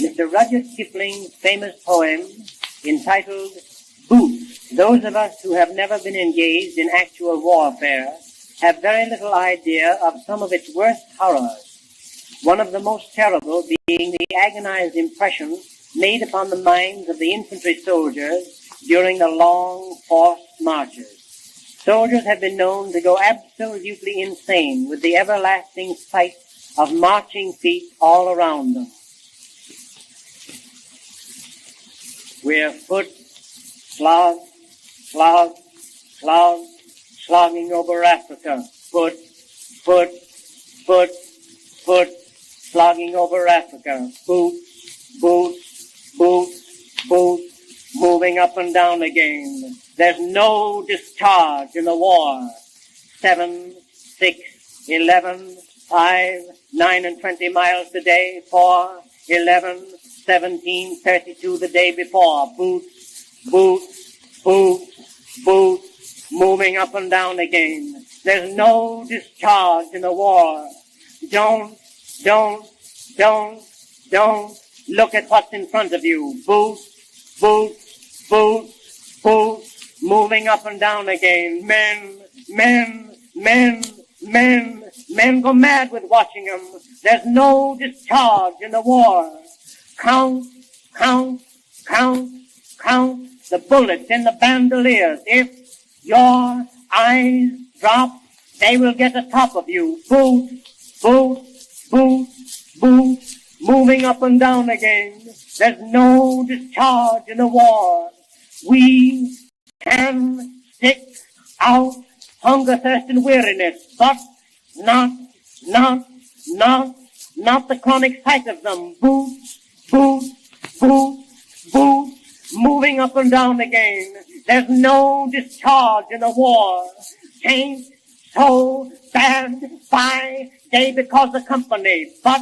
Mr. Rudyard Kipling's famous poem entitled Boots. Those of us who have never been engaged in actual warfare have very little idea of some of its worst horrors. One of the most terrible being the agonized impression made upon the minds of the infantry soldiers during the long, forced marches. Soldiers have been known to go absolutely insane with the everlasting sight of marching feet all around them. We're foot, slog, slog, slog, slogging over Africa. Foot, foot, foot, foot, slogging over Africa. Boots, boots, boots, boots, moving up and down again. There's no discharge in the war. 7, 6, 11, 5, 9 and 20 miles a day. 4, 11, 17, 32 the day before. Boots, boots, boots, boots, moving up and down again. There's no discharge in the war. Don't look at what's in front of you. Boots, boots, boots, boots, moving up and down again. Men go mad with watching them. There's no discharge in the war. Count the bullets in the bandoliers. If your eyes drop, they will get atop of you. Boots, boots, boots, boots, moving up and down again. There's no discharge in the war. We can stick out hunger, thirst, and weariness, but not the chronic sight of them. Boots, boots, boots, boots, moving up and down again. There's no discharge in the war. Ain't so bad by day because of company, but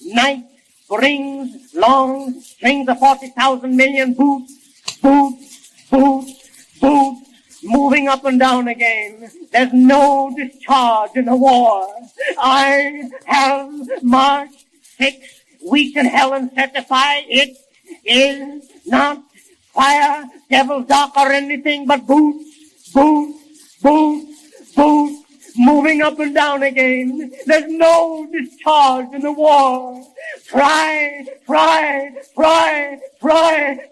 night brings long strings of 40,000 million boots, boots, boots, boots, moving up and down again. There's no discharge in the war. I have marched 6 weeks in hell and certify it is not fire, devil's dark, or anything but boots, boots, boots, boots, moving up and down again. There's no discharge in the war. Try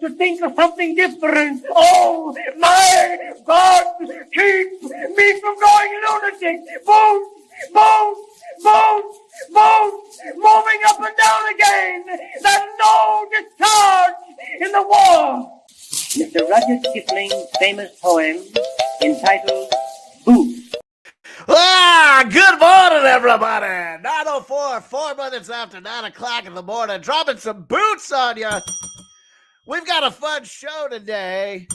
to think of something different. Oh, my God, keep me from going lunatic. Boots, boots, boots, boots, moving up and down again. There's no discharge in the war. Mr. Rudyard Kipling's famous poem entitled Boots. Good morning, everybody. 9:04, 4 minutes after 9 o'clock in the morning, dropping some boots on you. We've got a fun show today.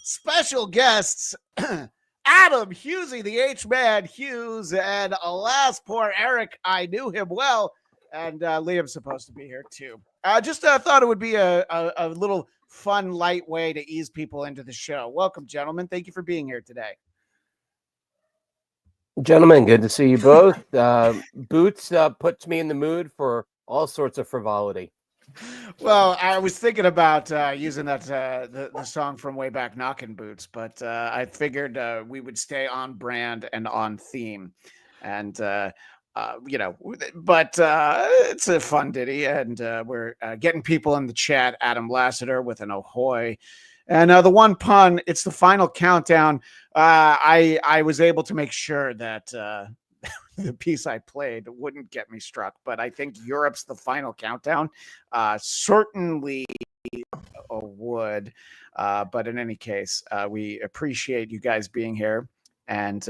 Special guests, Adam, Hughezy, the H-Man, Hughes, and alas, poor Eric. I knew him well, and Liam's supposed to be here too. Just thought it would be a little fun, light way to ease people into the show. Welcome, gentlemen. Thank you for being here today. Gentlemen, good to see you both. Boots puts me in the mood for all sorts of frivolity. Well, I was thinking about using that the song from way back, Knockin' Boots, but I figured we would stay on brand and on theme, and but it's a fun ditty, and we're getting people in the chat. Adam Lassiter with an ahoy. And the one pun, it's the final countdown. I was able to make sure that the piece I played wouldn't get me struck, but I think Europe's the final countdown certainly would. But in any case, we appreciate you guys being here. And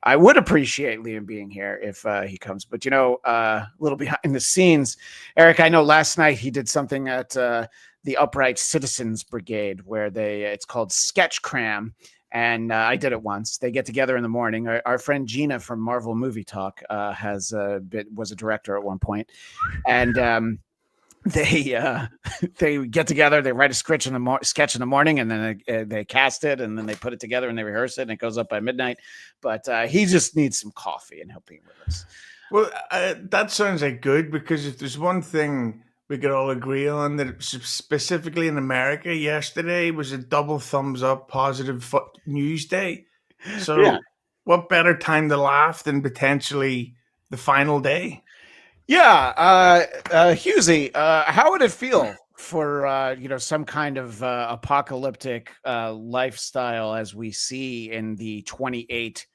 I would appreciate Liam being here if he comes. But, a little behind the scenes, Eric, I know last night he did something at the Upright Citizens Brigade where it's called Sketch Cram. And I did it once. They get together in the morning. Our friend Gina from Marvel Movie Talk was a director at one point. And they get together, they write a sketch in the morning, and then they cast it, and then they put it together and they rehearse it, and it goes up by midnight. But he just needs some coffee and he'll be with us. Well, that sounds like good, because if there's one thing we could all agree on that specifically in America, yesterday was a double thumbs up positive news day. So, Yeah. what better time to laugh than potentially the final day? Yeah, Hughezy, how would it feel for some kind of apocalyptic lifestyle as we see in the 28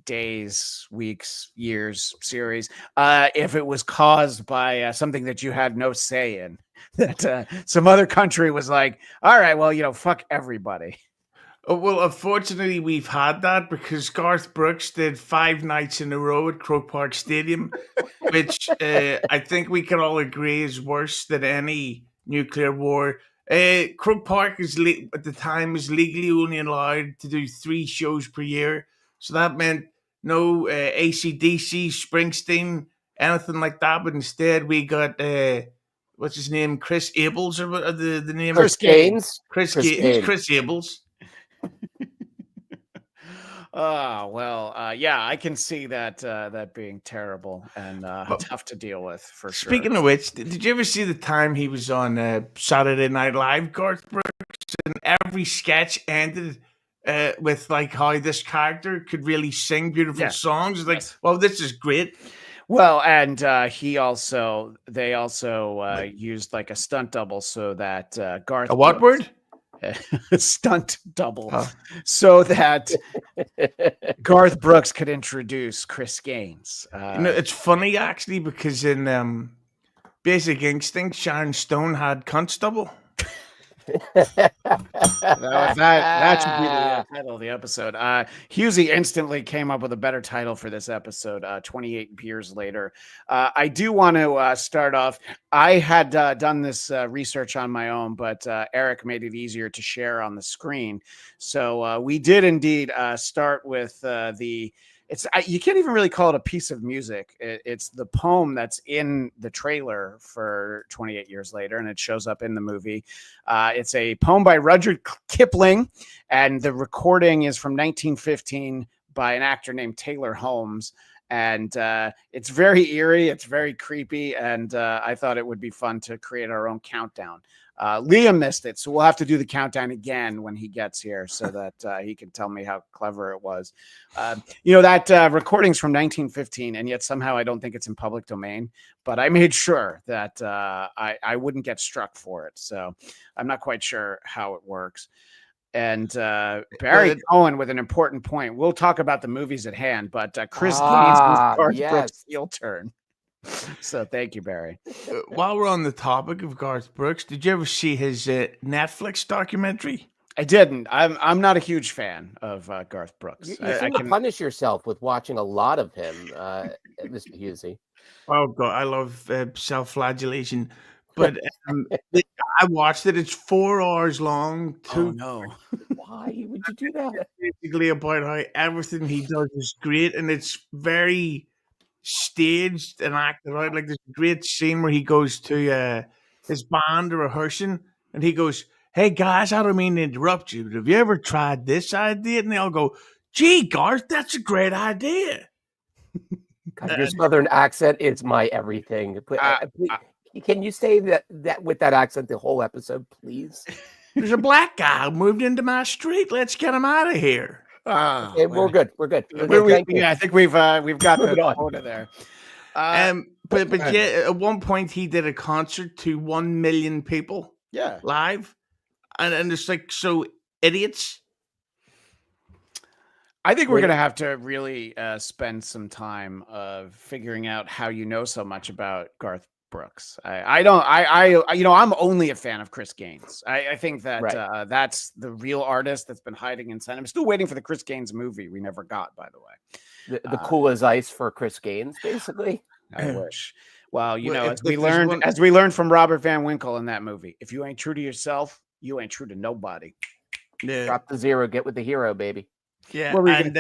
days, weeks, years series, if it was caused by something that you had no say in, that some other country was like, all right, well, fuck everybody. Oh, well, unfortunately, we've had that because Garth Brooks did 5 nights in a row at Croke Park Stadium, which I think we can all agree is worse than any nuclear war. Croke Park at the time was legally only allowed to do 3 shows per year, so that meant no AC/DC, Springsteen, anything like that. But instead, we got what's his name, Chris Abels, or what the name? Chris Gaines. Chris Chris Gaines. Who's Gaines. Chris Abels? Yeah, I can see that being terrible and tough to deal with for sure. Speaking of which, did you ever see the time he was on Saturday Night Live, Garth Brooks, and every sketch ended with like how this character could really sing beautiful songs? It's like, well, this is great. Well, and they also used like a stunt double so that Garth. A what word? Stunt double, so that Garth Brooks could introduce Chris Gaines. It's funny actually because in Basic Instinct, Sharon Stone had cunt double. that should be the title of the episode. Hughezy instantly came up with a better title for this episode. 28 years later. I do want to start off. I had done this research on my own, but Eric made it easier to share on the screen. So we did indeed start with you can't even really call it a piece of music. It's the poem that's in the trailer for 28 Years Later, and it shows up in the movie. It's a poem by Rudyard Kipling, and the recording is from 1915 by an actor named Taylor Holmes. And it's very eerie, it's very creepy, and I thought it would be fun to create our own countdown. Liam missed it, so we'll have to do the countdown again when he gets here so that he can tell me how clever it was. That recording's from 1915, and yet somehow I don't think it's in public domain, but I made sure that I wouldn't get struck for it, so I'm not quite sure how it works. And Barry Cohen with an important point. We'll talk about the movies at hand, but Chris Gaines was Garth Brooks' heel turn. So thank you, Barry. While we're on the topic of Garth Brooks, did you ever see his Netflix documentary? I didn't. I'm not a huge fan of Garth Brooks. You seem to punish yourself with watching a lot of him, Mr. Hughezy. Oh God, I love self-flagellation. But I watched it. It's 4 hours long. Oh no! Why would you do that? Basically about how everything he does is great, and it's very staged and acted out. Like there's a great scene where he goes to his band rehearsing, and he goes, "Hey guys, I don't mean to interrupt you, but have you ever tried this idea?" And they all go, "Gee, Garth, that's a great idea." God, your southern accent is my everything. Can you say that with that accent the whole episode, please? There's a black guy who moved into my street. Let's get him out of here. Okay, we're good. We're good. I think we've got the quota there. But yeah, at one point he did a concert to 1 million people. Yeah, live, and it's like so idiots. I think we're gonna have to really spend some time figuring out how you know so much about Garth Brooks. I'm only a fan of Chris Gaines. I think that that's the real artist that's been hiding inside. I'm still waiting for the Chris Gaines movie we never got, by the way. The cool as ice for Chris Gaines, basically. I wish. Well, as we learned from Robert Van Winkle in that movie, if you ain't true to yourself, you ain't true to nobody. Yeah. Drop the zero, get with the hero, baby. Yeah, and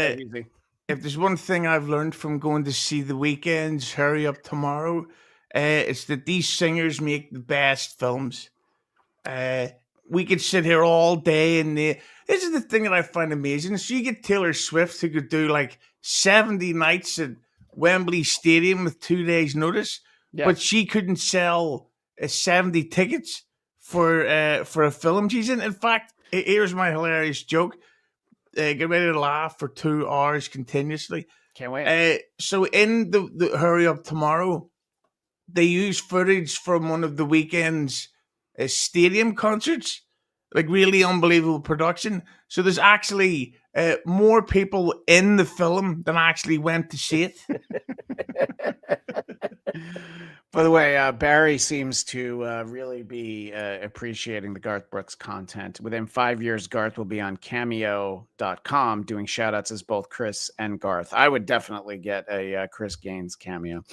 if there's one thing I've learned from going to see The Weeknd's Hurry Up Tomorrow, it's that these singers make the best films. We could sit here all day, and this is the thing that I find amazing. So you get Taylor Swift who could do like 70 nights at Wembley Stadium with 2 days' notice, but she couldn't sell 70 tickets for a film she's in. In fact, here's my hilarious joke. Get ready to laugh for 2 hours continuously. Can't wait. So in the Hurry Up Tomorrow, they use footage from one of the weekend's stadium concerts, like really unbelievable production. So there's actually more people in the film than actually went to see it. By the way, Barry seems to really be appreciating the Garth Brooks content. Within 5 years, Garth will be on Cameo.com doing shout-outs as both Chris and Garth. I would definitely get a Chris Gaines cameo.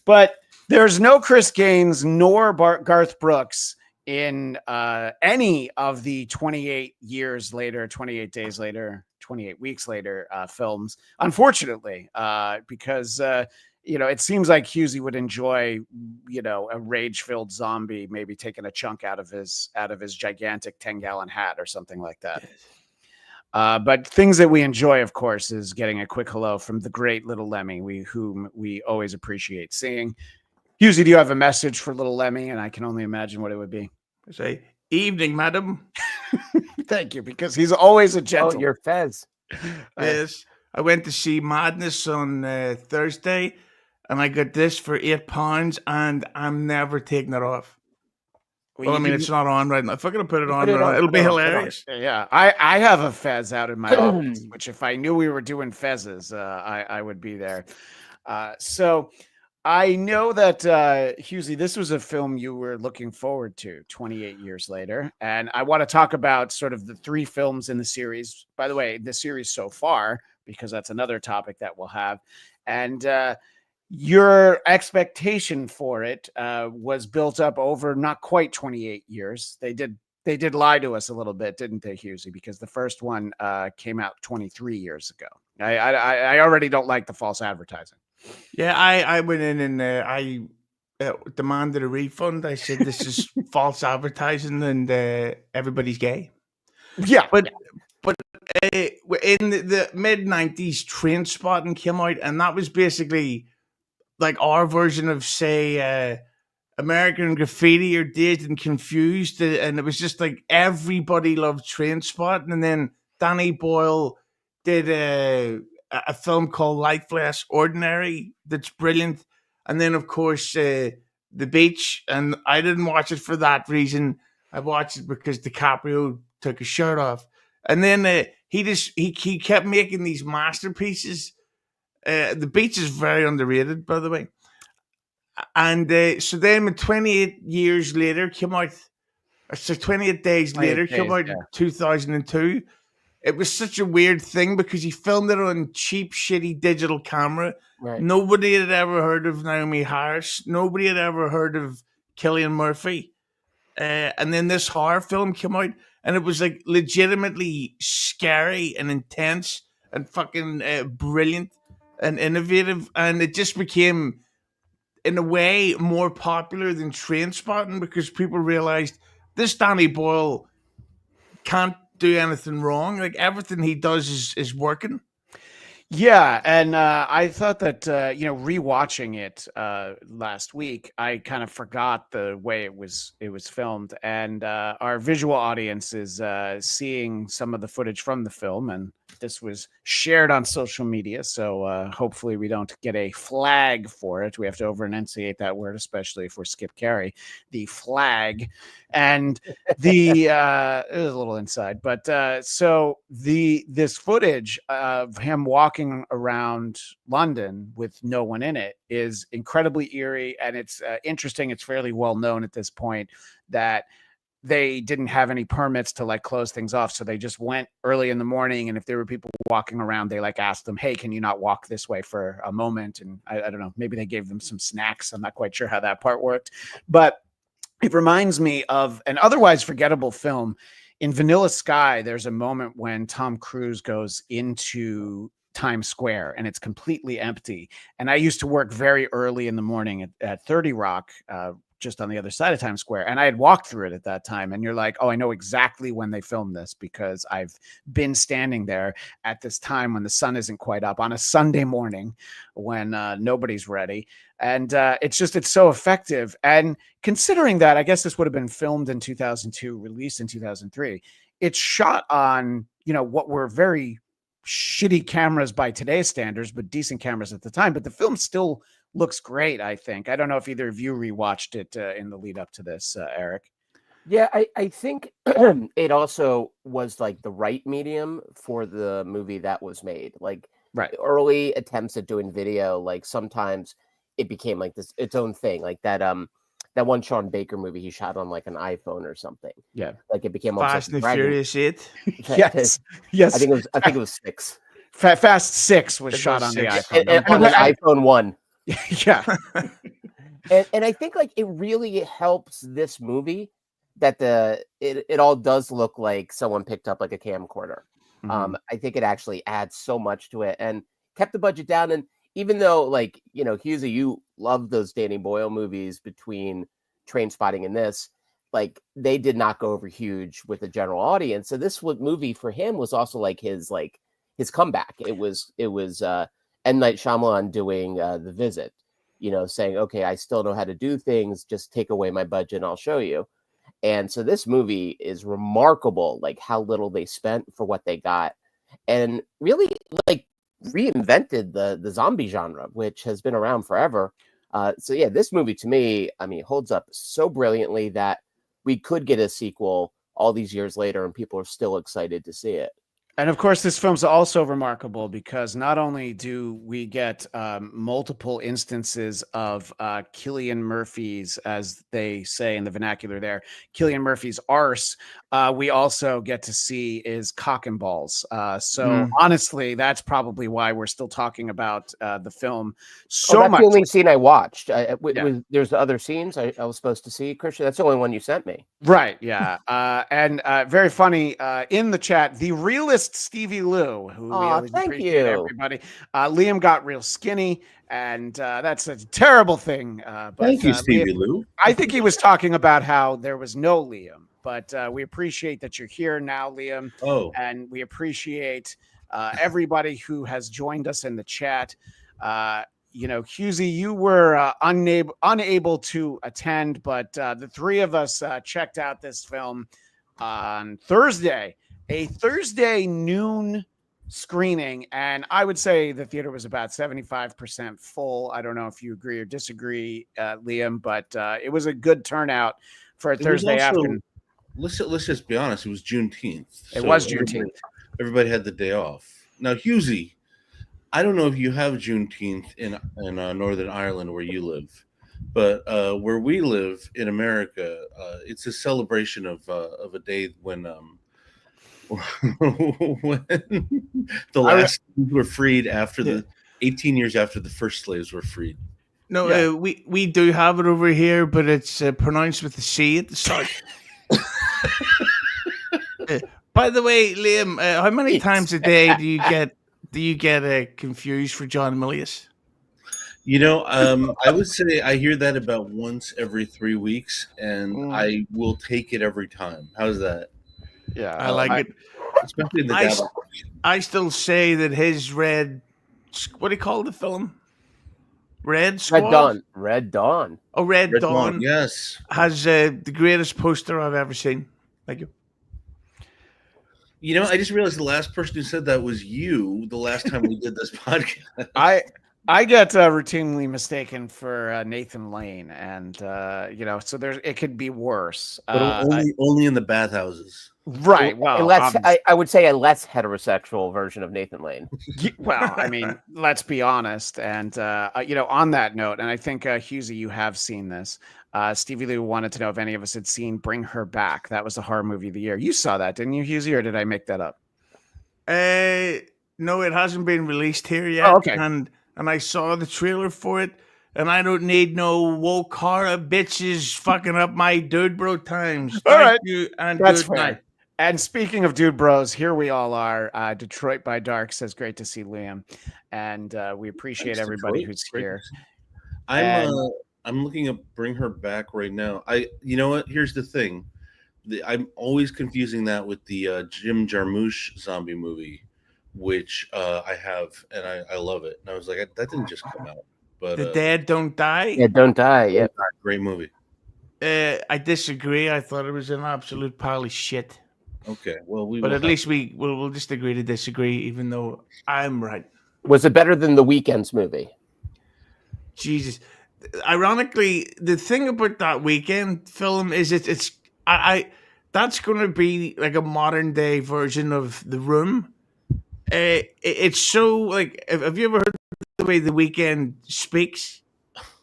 But there's no Chris Gaines nor Garth Brooks in any of the 28 years later, 28 days later, 28 weeks later films, unfortunately, because... it seems like Hughezy would enjoy, a rage-filled zombie maybe taking a chunk out of his gigantic 10-gallon hat or something like that. But things that we enjoy, of course, is getting a quick hello from the great Little Lemmy, whom we always appreciate seeing. Hughezy, do you have a message for Little Lemmy? And I can only imagine what it would be. I say, evening, madam. Thank you, because he's always a gentleman. Oh, your Fez. Yes. I went to see Madness on Thursday. And I got this for £8, and I'm never taking it off. Well, I mean, it's not on right now. If I'm going to put it on, it'll be hilarious. Yeah, I have a Fez out in my office, which if I knew we were doing Fezzes, I would be there. So I know that, Hughezy, this was a film you were looking forward to 28 years later. And I want to talk about sort of the 3 films in the series. By the way, the series so far, because that's another topic that we'll have. And your expectation for it was built up over not quite 28 years. They did lie to us a little bit, didn't they, Hughezy? Because the first one came out 23 years ago. I already don't like the false advertising. Yeah, I went in and I demanded a refund. I said this is false advertising and everybody's gay. Yeah, but in the mid-90s, Trainspotting came out, and that was basically like our version of, say, American Graffiti or Dazed and Confused, and it was just like everybody loved Trainspotting. And then Danny Boyle did a film called Life Less Ordinary that's brilliant. And then, of course, The Beach, and I didn't watch it for that reason. I watched it because DiCaprio took his shirt off. And then he kept making these masterpieces. The Beach is very underrated, by the way. And so then when 28 years later came out, so 28 days later came out in 2002. It was such a weird thing because he filmed it on cheap, shitty digital camera. Right. Nobody had ever heard of Naomi Harris. Nobody had ever heard of Cillian Murphy. And then this horror film came out, and it was like legitimately scary and intense and fucking brilliant and innovative. And it just became, in a way, more popular than Trainspotting because people realized this Danny Boyle can't do anything wrong. Like everything he does is working. Yeah, and I thought that rewatching it last week, I kind of forgot the way it was filmed, and our visual audience is seeing some of the footage from the film, and this was shared on social media, so hopefully we don't get a flag for it. We have to over-enunciate that word, especially if we're Skip Carey. The flag, and the it was a little inside, but so this footage of him walking around London with no one in it is incredibly eerie, and it's interesting. It's fairly well known at this point that they didn't have any permits to like close things off. So they just went early in the morning. And if there were people walking around, they like asked them, hey, can you not walk this way for a moment? And I don't know, maybe they gave them some snacks. I'm not quite sure how that part worked, but it reminds me of an otherwise forgettable film. In Vanilla Sky, there's a moment when Tom Cruise goes into Times Square and it's completely empty. And I used to work very early in the morning at 30 Rock, just on the other side of Times Square. And I had walked through it at that time. And you're like, oh, I know exactly when they filmed this because I've been standing there at this time when the sun isn't quite up on a Sunday morning when nobody's ready. And it's so effective. And considering that, I guess this would have been filmed in 2002, released in 2003. It's shot on, what were very shitty cameras by today's standards, but decent cameras at the time. But the film still looks great, I think. I don't know if either of you rewatched it in the lead up to this, Eric. Yeah, I think it also was like the right medium for the movie that was made. Like early attempts at doing video, like sometimes it became like this its own thing. Like that one Sean Baker movie he shot on like an iPhone or something. Yeah, like it became Fast and Furious 8. Yes. I think it was 6. Fast 6 was shot on the iPhone. And on the iPhone 1. Yeah. and I think like it really helps this movie that it all does look like someone picked up like a camcorder. I think it actually adds so much to it and kept the budget down. And even though like, Hughes, you love those Danny Boyle movies between Trainspotting and this, like they did not go over huge with the general audience. So this movie for him was also like his comeback. It was M. Night Shyamalan doing The Visit, saying, okay, I still know how to do things. Just take away my budget and I'll show you. And so this movie is remarkable, like how little they spent for what they got and really like reinvented the zombie genre, which has been around forever. So yeah, this movie to me, I mean, holds up so brilliantly that we could get a sequel all these years later and people are still excited to see it. And of course, this film's also remarkable because not only do we get multiple instances of Cillian Murphy's, as they say in the vernacular there, Cillian Murphy's arse, we also get to see is cock and balls. So honestly, that's probably why we're still talking about the film so that's much. The only scene I watched. There's the other scenes I was supposed to see, Christian. That's the only one you sent me. Right, yeah. And very funny in the chat, the realist Stevie Lou, who we always appreciate, everybody. Liam got real skinny, and that's a terrible thing. But, thank you, Stevie Lou. I think he was talking about how there was no Liam, but we appreciate that you're here now, Liam. Oh, and we appreciate everybody who has joined us in the chat. Hughezy, you were unable to attend, but the three of us checked out this film on Thursday, a Thursday noon screening. And I would say the theater was about 75% full. I don't know if you agree or disagree, Liam, but it was a good turnout for a Thursday afternoon. Let's just be honest. It was Juneteenth. It was Juneteenth. Everybody had the day off. Now, Hughezy, I don't know if you have Juneteenth in Northern Ireland where you live, but where we live in America, it's a celebration of a day when when the last slaves were freed after the 18 years after the first slaves were freed. No, we do have it over here, but it's pronounced with a C at the start. By the way, Liam, how many times a day do you get confused for John Milius? I would say I hear that about once every 3 weeks, and I will take it every time. How's that? Yeah, I like it. Especially in the I still say that his Red, what do you call the film? Red Squad? Red Dawn. Oh, Red Dawn. Yes. Has the greatest poster I've ever seen. Thank you. I just realized the last person who said that was you the last time we did this podcast. I get routinely mistaken for Nathan Lane, and so it could be worse. But only in the bathhouses. Right. Well, I would say a less heterosexual version of Nathan Lane. Well, I mean, let's be honest. And, on that note, and I think, Hughezy, you have seen this. Stevie Lou wanted to know if any of us had seen Bring Her Back. That was the horror movie of the year. You saw that, didn't you, Hughezy, or did I make that up? No, it hasn't been released here yet. Oh, okay. And I saw the trailer for it. And I don't need no woke horror bitches fucking up my dude bro times. Thank you, and that's good fair. night. And speaking of dude bros, here we all are. Detroit by Dark says, great to see Liam. And we appreciate everybody who's here. I'm I'm looking up Bring Her Back right now. You know what? Here's the thing. I'm always confusing that with the Jim Jarmusch zombie movie, which I have, and I love it. And I was like, that didn't just come out, but The Dead Don't Die. Yeah, Don't Die. Yeah. great movie. I disagree. I thought it was an absolute pile of shit. Okay, well, But at least we'll just agree to disagree, even though I'm right. Was it better than the Weekend's movie? Jesus. Ironically, the thing about that Weekend film is it's that's going to be like a modern day version of The Room. It's so like, have you ever heard the way The Weekend speaks?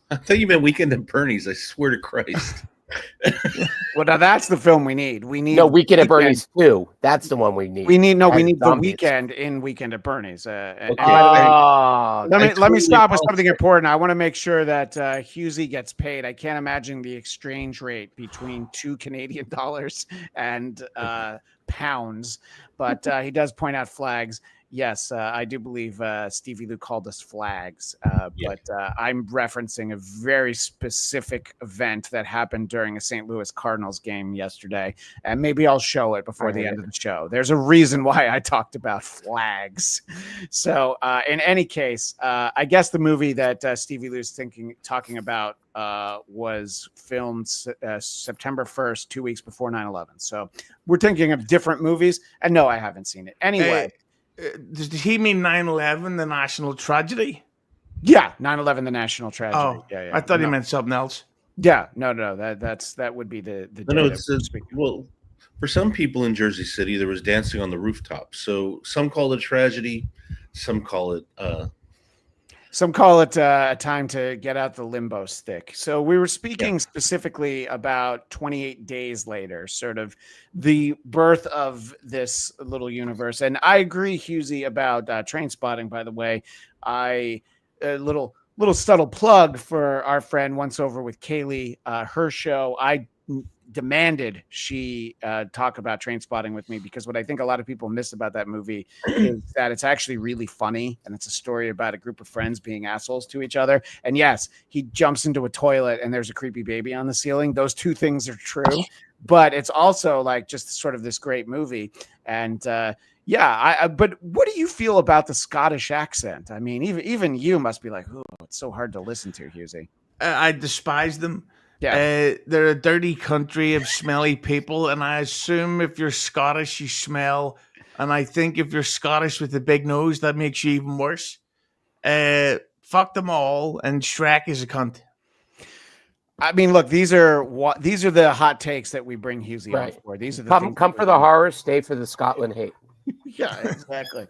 I thought you meant Weekend at Bernie's. I swear to Christ. Well, now that's the film we need. We need Weekend at Bernie's 2. That's the one we need. We need The zombies. Weekend in Weekend at Bernie's. And Okay. by the way, let me stop with totally something important. I want to make sure that Hughezy gets paid. I can't imagine the exchange rate between $2 Canadian and pounds, but he does point out flags. Yes, I do believe Stevie Lou called us flags, but I'm referencing a very specific event that happened during a St. Louis Cardinals game yesterday, and maybe I'll show it before the end of the show. There's a reason why I talked about flags. So in any case, I guess the movie that Stevie Lou's talking about was filmed September 1st, 2 weeks before 9/11. So we're thinking of different movies, and no, I haven't seen it. Anyway. Does he mean 9/11, the national tragedy? Yeah, 9/11, the national tragedy. Oh, yeah. I thought he meant something else. Yeah, no. That would be the No, well, for some people in Jersey City, there was dancing on the rooftop. So some call it a tragedy, some call it a time to get out the limbo stick. So we were speaking specifically about 28 days later, sort of the birth of this little universe. And I agree, Hughezy, about Trainspotting, by the way. Little subtle plug for our friend Once Over with Kaylee, her show. I demanded she talk about Trainspotting with me, because what I think a lot of people miss about that movie is that it's actually really funny, and it's a story about a group of friends being assholes to each other. And yes, he jumps into a toilet and there's a creepy baby on the ceiling. Those two things are true, but it's also like just sort of this great movie. And but what do you feel about the Scottish accent? I mean, even you must be like, oh, it's so hard to listen to, Hughezy. I despise them. Yeah. They're a dirty country of smelly people, and I assume if you're Scottish, you smell. And I think if you're Scottish with a big nose, that makes you even worse. Fuck them all, and Shrek is a cunt. I mean, look, these are the hot takes that we bring Hughezy on for. These are the come for the horror, stay for the Scotland hate. Yeah, exactly.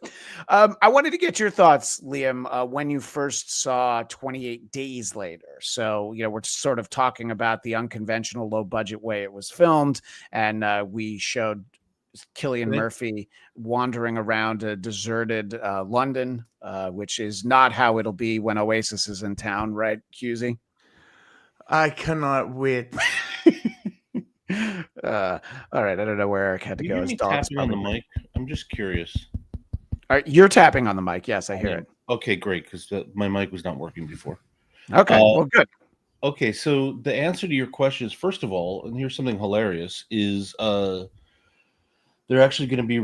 I wanted to get your thoughts, Liam, when you first saw 28 Days Later. So, we're sort of talking about the unconventional, low-budget way it was filmed, and we showed Cillian Murphy wandering around a deserted London, which is not how it'll be when Oasis is in town, right, Hughezy? I cannot wait. All right, I don't know where Eric had to go. His dog's tapping on the mic. I'm just curious. All right, you're tapping on the mic. Yes, I hear it. Okay, great, because my mic was not working before. Okay, well, good. Okay, so the answer to your question is, first of all, and here's something hilarious, is they're actually going to be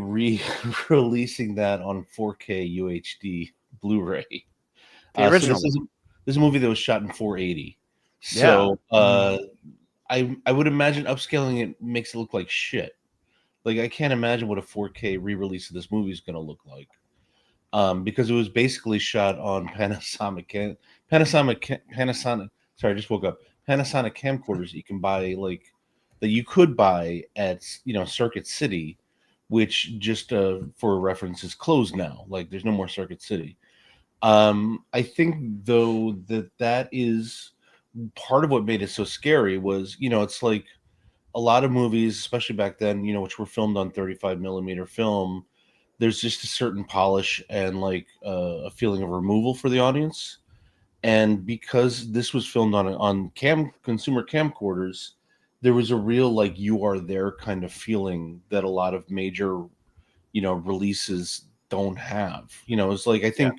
releasing that on 4K UHD Blu-ray. The original. So this is a movie that was shot in 480. So I would imagine upscaling it makes it look like shit. Like, I can't imagine what a 4K re-release of this movie is going to look like, because it was basically shot on Panasonic. Sorry, I just woke up. Panasonic camcorders that you can buy, like that you could buy at Circuit City, which just for reference is closed now. Like, there's no more Circuit City. I think though that is part of what made it so scary was it's like a lot of movies, especially back then, which were filmed on 35 millimeter film, there's just a certain polish and like a feeling of removal for the audience. And because this was filmed on consumer camcorders, there was a real like you are there kind of feeling that a lot of major, releases don't have. It's like I think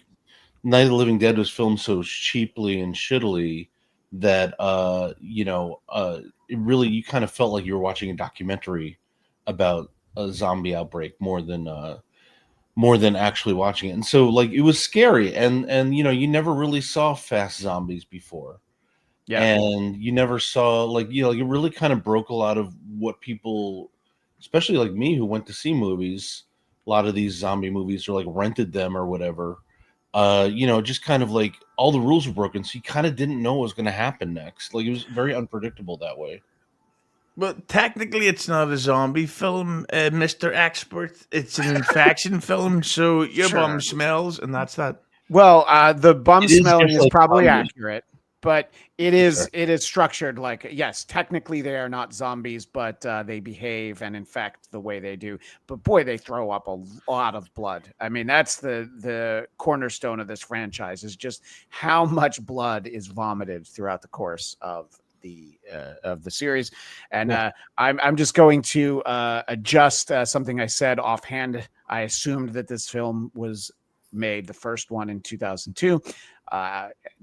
Night of the Living Dead was filmed so cheaply and shittily that it really, you kind of felt like you were watching a documentary about a zombie outbreak more than actually watching it. And so like it was scary, and you never really saw fast zombies before. Yeah. And you never saw it really kind of broke a lot of what people, especially like me who went to see movies, a lot of these zombie movies, or like rented them or whatever. Just kind of like all the rules were broken, so you kind of didn't know what was going to happen next. Like it was very unpredictable that way. Well, technically, it's not a zombie film, Mr. Expert. It's an infection film, so your bum Sure. smells, and that's that. Well, the bum It is smelling just is like probably comedy. accurate, but it is structured like, yes, technically they are not zombies, but they behave and infect the way they do. But boy, they throw up a lot of blood. I mean, that's the cornerstone of this franchise, is just how much blood is vomited throughout the course of the series. And I'm just going to adjust something I said offhand. I assumed that this film was made, the first one in 2002.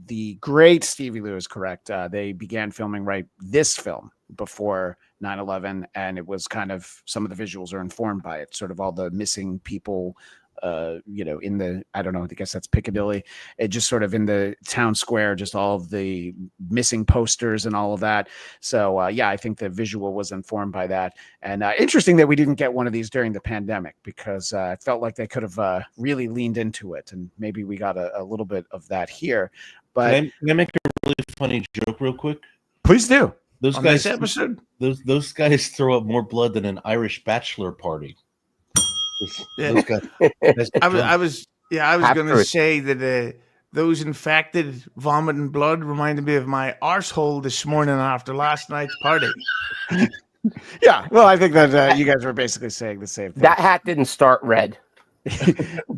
The great Stevie Liu is correct. They began filming this film before 9/11, and it was kind of, some of the visuals are informed by it, sort of all the missing people, in the, I don't know, I guess that's Piccadilly. It just sort of in the town square, just all of the missing posters and all of that. So I think the visual was informed by that. And interesting that we didn't get one of these during the pandemic, because it felt like they could have really leaned into it, and maybe we got a little bit of that here. But Can I make a really funny joke real quick? please do. Those On guys, this episode, those guys throw up more blood than an Irish bachelor party. Yeah. Those guys, I was Half going to truth. say that those infected vomiting blood reminded me of my arsehole this morning after last night's party. Yeah, well, I think that you guys were basically saying the same thing. That hat didn't start red.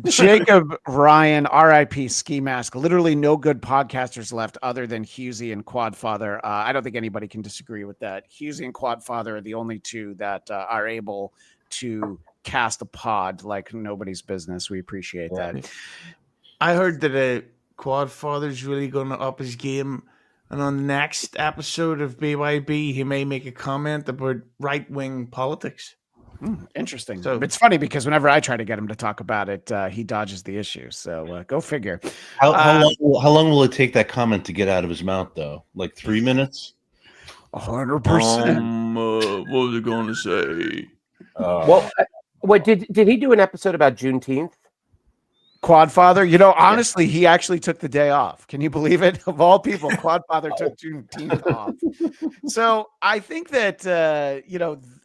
Jacob Ryan, R.I.P. Ski Mask. Literally no good podcasters left other than Hughezy and Quadfather. I don't think anybody can disagree with that. Hughezy and Quadfather are the only two that are able to cast a pod like nobody's business. We appreciate that. I heard that Quadfather's really going to up his game, and on the next episode of BYB, he may make a comment about right-wing politics. Interesting. So- It's funny because whenever I try to get him to talk about it, he dodges the issue. So go figure. how long will it take that comment to get out of his mouth, though? Like 3 minutes? 100%. What was I going to say? What did he do an episode about Juneteenth? Quadfather, honestly, he actually took the day off. Can you believe it? Of all people, Quadfather took Juneteenth off. So I think that,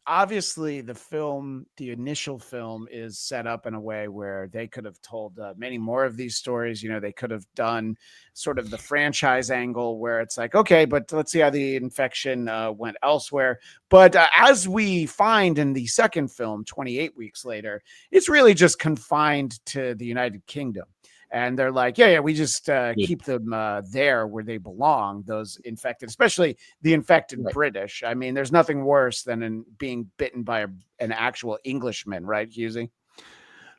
obviously the initial film is set up in a way where they could have told many more of these stories. They could have done sort of the franchise angle where it's like, okay, but let's see how the infection went elsewhere. But as we find in the second film, 28 weeks later, it's really just confined to the United Kingdom. And they're like, we just keep them there where they belong, those infected, especially the infected British. I mean, there's nothing worse than being bitten by an actual Englishman, right, Hughezy?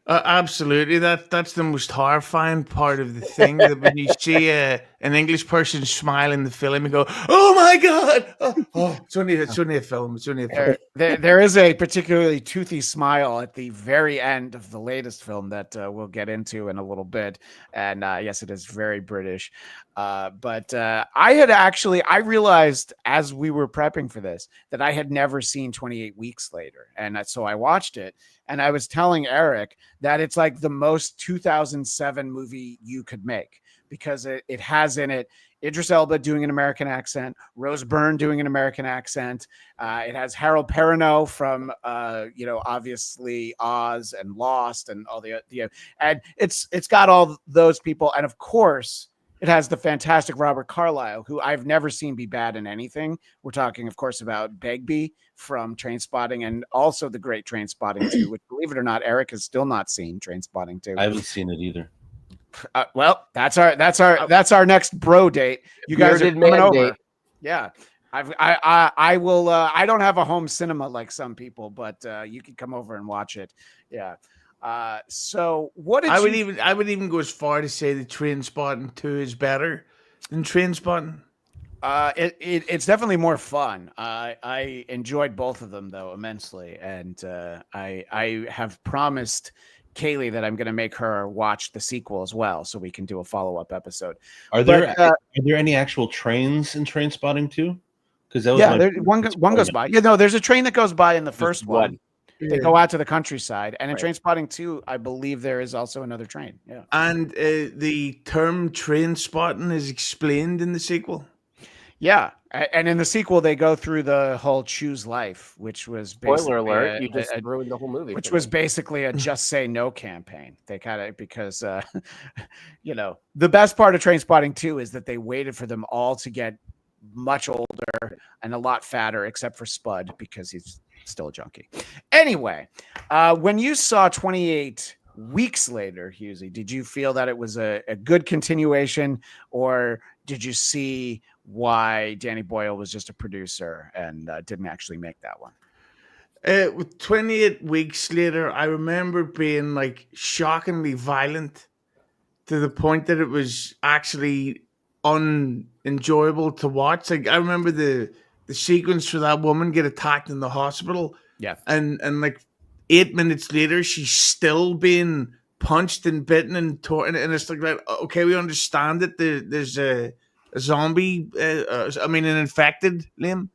Absolutely. That's the most horrifying part of the thing. That when you see an English person smile in the film and go, "Oh my god!" It's only a film. It's only a film. There is a particularly toothy smile at the very end of the latest film that we'll get into in a little bit. And yes, it is very British. But I realized as we were prepping for this that I had never seen 28 Weeks Later. And so I watched it, and I was telling Eric that it's like the most 2007 movie you could make, because it has in it Idris Elba doing an American accent, Rose Byrne doing an American accent. It has Harold Perrineau from, obviously Oz and Lost and all and it's got all those people. And of course, it has the fantastic Robert Carlyle, who I've never seen be bad in anything. We're talking, of course, about Begbie from Trainspotting, and also the great Trainspotting 2, which, believe it or not, Eric has still not seen Trainspotting 2. I haven't seen it either. Well, that's our next bro date. You guys are coming over. Date. Yeah. I will. I don't have a home cinema like some people, but you can come over and watch it. Yeah. So what did I would even go as far to say that Trainspotting 2 is better than Trainspotting. It's definitely more fun. I enjoyed both of them though immensely, and I have promised Kaylee that I'm going to make her watch the sequel as well, so we can do a follow-up episode. Are there any actual trains in Train Spotting too? Because that was one goes by. There's a train that goes by in the first one. They Yeah. go out to the countryside, and in Right. Train Spotting 2, I believe there is also another train. Yeah, And the term train spotting is explained in the sequel. yeah. And in the sequel, they go through the whole Choose Life, which was Spoiler basically alert! You just ruined the whole movie. which for was me. basically a just say no campaign. They kind of, because the best part of Train Spotting 2 is that they waited for them all to get much older and a lot fatter, except for Spud, because he's still a junkie. Anyway, when you saw 28 weeks later, Hughezy, did you feel that it was a good continuation, or did you see why Danny Boyle was just a producer and didn't actually make that one? With 28 weeks later, I remember being like shockingly violent to the point that it was actually unenjoyable to watch. Like I remember the sequence for that woman get attacked in the hospital. Yeah. And like 8 minutes later, she's still being punched and bitten and torn. And it's like, okay, we understand that there's a zombie, an infected Liam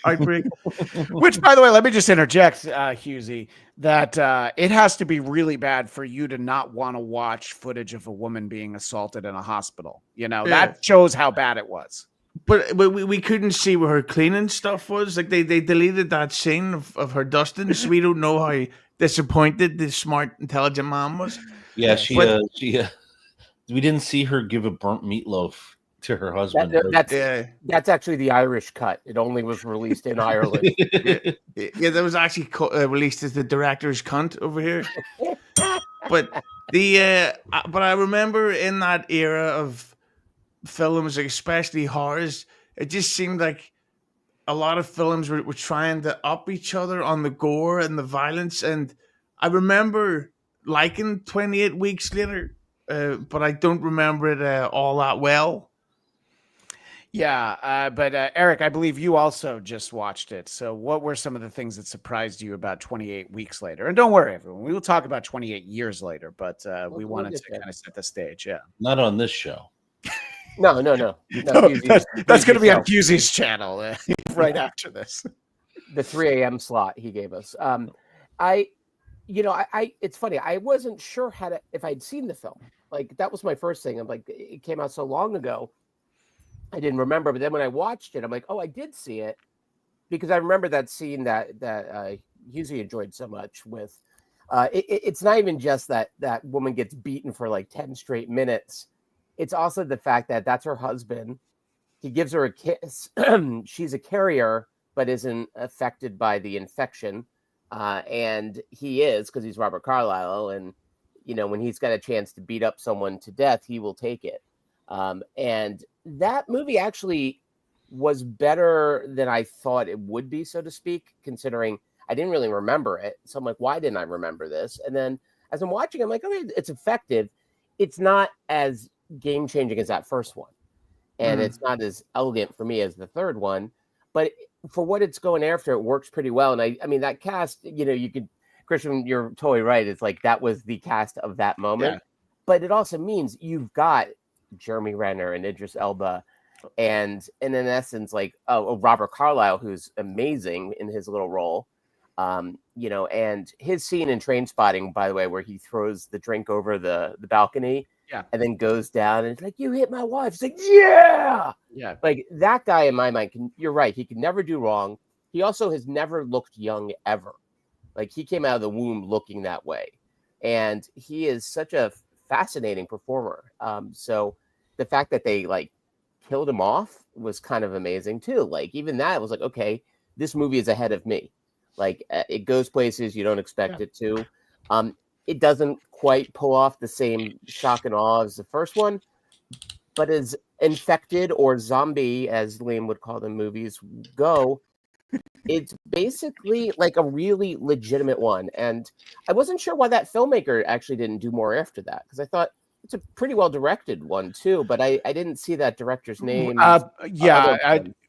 outbreak. Which, by the way, let me just interject, Hughezy, that it has to be really bad for you to not want to watch footage of a woman being assaulted in a hospital. That shows how bad it was. But we couldn't see where her cleaning stuff was. Like they deleted that scene of her dusting, so we don't know how disappointed the smart, intelligent mom was. Yeah, we didn't see her give a burnt meatloaf to her husband. That's actually the Irish cut. It only was released in Ireland. Yeah, that was actually released as the director's cunt over here. But I remember in that era of films, like especially horrors, it just seemed like a lot of films were trying to up each other on the gore and the violence. And I remember liking 28 Weeks Later, but I don't remember it all that well. Yeah, but Eric, I believe you also just watched it. So what were some of the things that surprised you about 28 Weeks Later? And don't worry, everyone, we will talk about 28 years later, but we wanted to kind of set the stage. Yeah. Not on this show. No. That's going to be on Hughesy's channel right after this. The 3 a.m. slot he gave us. It's funny. I wasn't sure if I'd seen the film. Like that was my first thing. I'm like, it came out so long ago, I didn't remember. But then when I watched it, I'm like, oh, I did see it, because I remember that scene that Hughezy enjoyed so much. With it's not even just that woman gets beaten for like 10 straight minutes. It's also the fact that that's her husband. He gives her a kiss. She's a carrier, but isn't affected by the infection. And he is, because he's Robert Carlyle. And, when he's got a chance to beat up someone to death, he will take it. And that movie actually was better than I thought it would be, so to speak, considering I didn't really remember it. So I'm like, why didn't I remember this? And then as I'm watching, I'm like, okay, it's effective. It's not as game-changing as that first one, and it's not as elegant for me as the third one, but for what it's going after, it works pretty well. And I mean that cast, you could, Christian, you're totally right, it's like that was the cast of that moment. But it also means you've got Jeremy Renner and Idris Elba, and in essence, like Robert Carlyle, who's amazing in his little role, and his scene in Train Spotting, by the way, where he throws the drink over the balcony. Yeah. And then goes down and it's like, you hit my wife. It's like, yeah. Yeah. Like that guy in my mind, you're right. He can never do wrong. He also has never looked young ever. Like he came out of the womb looking that way. And he is such a fascinating performer. So the fact that they like killed him off was kind of amazing too. Like even that was like, okay, this movie is ahead of me. Like it goes places you don't expect it to. It doesn't quite pull off the same shock and awe as the first one, but as infected or zombie, as Liam would call the movies go, it's basically like a really legitimate one. And I wasn't sure why that filmmaker actually didn't do more after that, because I thought it's a pretty well directed one too, but I didn't see that director's name.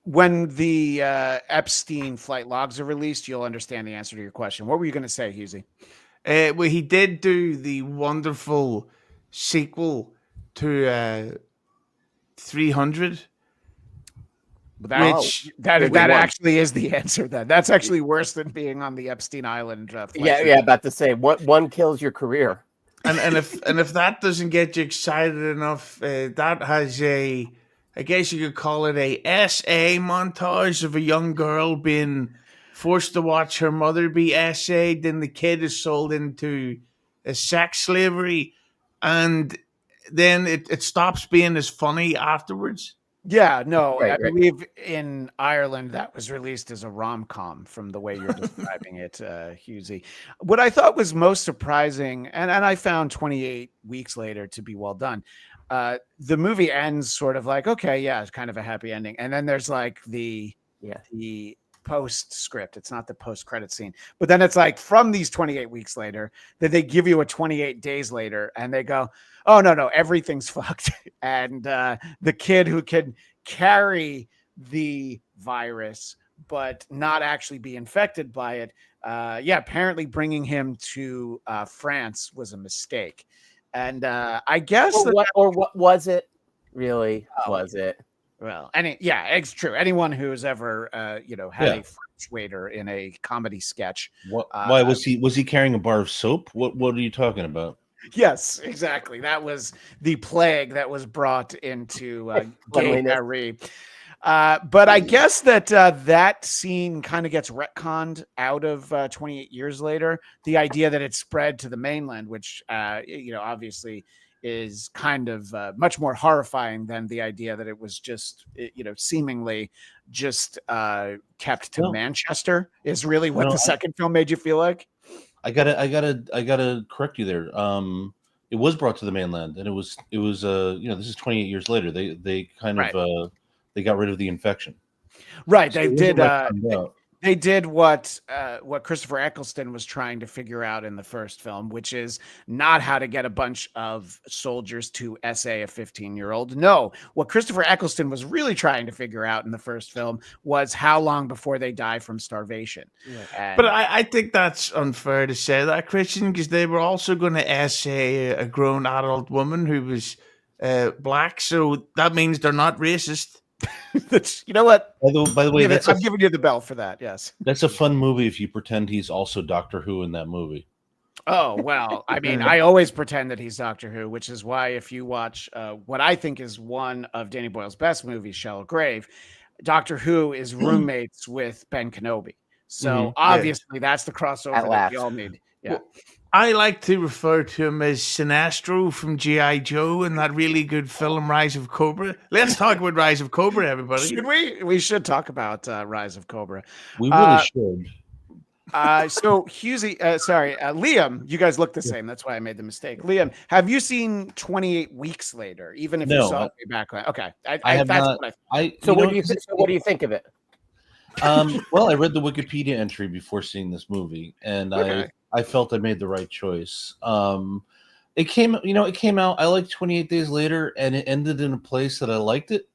When the Epstein flight logs are released, you'll understand the answer to your question. What were you going to say, Hughezy? Well, he did do the wonderful sequel to 300. That actually is the answer. Then that's actually worse than being on the Epstein Island. About to say one kills your career, and if that doesn't get you excited enough, that has I guess you could call it a SA montage of a young girl being forced to watch her mother be SA'd. Then the kid is sold into a sex slavery, and then it stops being as funny afterwards. Yeah, no, I believe in Ireland that was released as a rom-com from the way you're describing it, Hughezy. What I thought was most surprising, and I found 28 weeks later to be well done, the movie ends sort of like, okay, yeah, it's kind of a happy ending. And then there's like the postscript. It's not the post-credit scene. But then it's like from these 28 weeks later, that they give you a 28 days later and they go, oh, no, everything's fucked. And the kid who can carry the virus but not actually be infected by it, apparently bringing him to France was a mistake. And I guess... what was it? Really? Was it? Well, it's true. Anyone who's ever, had a French waiter in a comedy sketch. Why was he carrying a bar of soap? What are you talking about? Yes, exactly. That was the plague that was brought into Gay Paris. But I guess that that scene kind of gets retconned out of 28 years later. The idea that it spread to the mainland, which, obviously is kind of much more horrifying than the idea that it was just, seemingly just kept to Manchester is really what the second film made you feel like. I gotta correct you there. It was brought to the mainland, and it was this is 28 years later. They kind of they got rid of the infection. Right. So they did what Christopher Eccleston was trying to figure out in the first film, which is not how to get a bunch of soldiers to SA a 15-year-old. No, what Christopher Eccleston was really trying to figure out in the first film was how long before they die from starvation. Yeah. But I think that's unfair to say that, Christian, because they were also going to SA a grown adult woman who was black, so that means they're not racist. You know what? By the way, I'm giving you the bell for that. Yes, that's a fun movie if you pretend he's also Doctor Who in that movie. Oh well, I mean, I always pretend that he's Doctor Who, which is why if you watch what I think is one of Danny Boyle's best movies, Shallow Grave, Doctor Who is roommates with Ben Kenobi. So obviously, that's the crossover that we all need. Yeah. Well, I like to refer to him as Sinestro from G.I. Joe and that really good film, Rise of Cobra. Let's talk about Rise of Cobra, everybody. Should we? We should talk about Rise of Cobra. We really should. So Hughezy, Liam, you guys look the same. That's why I made the mistake. Liam, have you seen 28 Weeks Later? Even if you saw it way back when? Okay. I have not. What do you think of it? Well, I read the Wikipedia entry before seeing this movie, and I felt I made the right choice. It came out. I liked 28 Days Later, and it ended in a place that I liked it.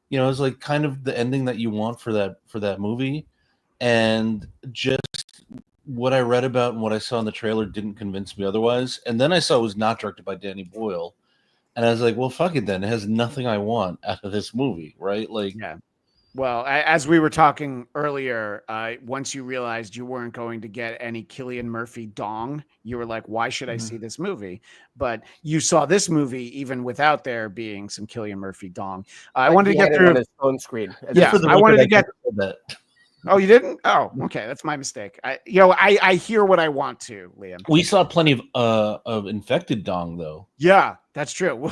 It was like kind of the ending that you want for that movie, and just what I read about and what I saw in the trailer didn't convince me otherwise. And then I saw it was not directed by Danny Boyle, and I was like, well, fuck it then. It has nothing I want out of this movie, right? Like, yeah. Well, as we were talking earlier, once you realized you weren't going to get any Cillian Murphy dong, you were like, why should I see this movie? But you saw this movie even without there being some Cillian Murphy dong. I wanted to get through on his phone screen. Yeah, I wanted to get that. Oh, you didn't? Oh, okay. That's my mistake. I hear what I want to, Liam. We saw plenty of infected dong, though. Yeah, that's true.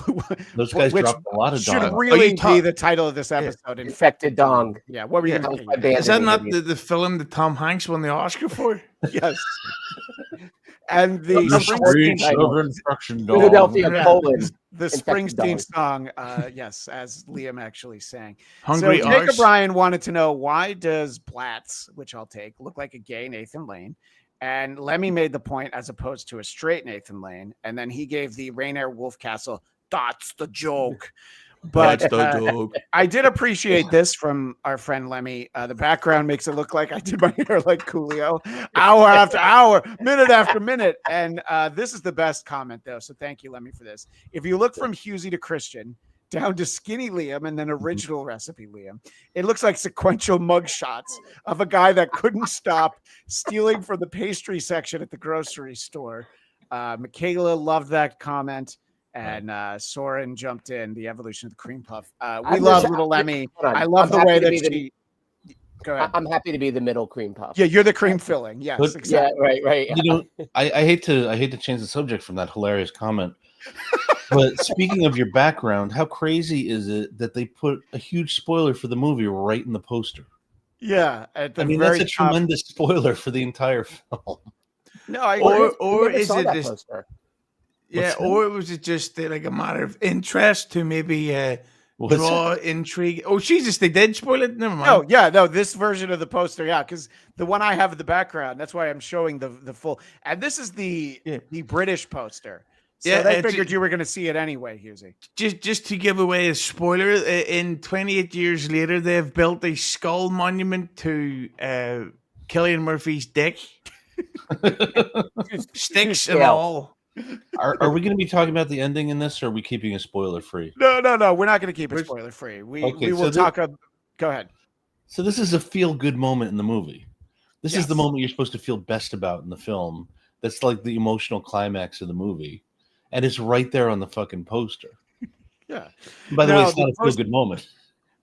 Those guys dropped a lot of dong. Should really be the title of this episode. Infected dong. Yeah. What were you going to say? Is that not the film that Tom Hanks won the Oscar for? Yes. And the Philadelphia, Poland. The Springsteen song, yes, as Liam actually sang. Hungry so Jacob Ryan wanted to know, why does Bladt's, which I'll take, look like a gay Nathan Lane? And Lemmy made the point as opposed to a straight Nathan Lane. And then he gave the Rainier Wolfcastle, that's the joke. But I did appreciate this from our friend Lemmy. The background makes it look like I did my hair like Coolio, hour after hour, minute after minute. And this is the best comment, though. So thank you, Lemmy, for this. If you look from Hughezy to Christian, down to skinny Liam and then original recipe Liam, it looks like sequential mugshots of a guy that couldn't stop stealing from the pastry section at the grocery store. Michaela loved that comment. And Soren jumped in, the evolution of the cream puff. We love little Lemmy. I love the way that she. Go ahead. I'm happy to be the middle cream puff. Yeah, you're the cream filling. Yes, But, exactly. Yeah, right. You know, I hate to change the subject from that hilarious comment. But speaking of your background, how crazy is it that they put a huge spoiler for the movie right in the poster? Yeah, I mean that's a tremendous spoiler for the entire film. No, I or is it just poster. Yeah, or was it just like a matter of interest to maybe draw intrigue? Oh, Jesus, they did spoil it? Never mind. No, this version of the poster, because the one I have in the background, that's why I'm showing the full. And this is the British poster. So they figured you were going to see it anyway, Hughezy. Just to give away a spoiler, in 28 years later, they've built a skull monument to Cillian Murphy's dick. Sticks and all. Are we going to be talking about the ending in this, or are we keeping it spoiler free? No. We're not going to keep it spoiler free. We will talk. Go ahead. So this is a feel good moment in the movie. This is the moment you're supposed to feel best about in the film. That's like the emotional climax of the movie, and it's right there on the fucking poster. Yeah. By the way, it's not a feel good moment.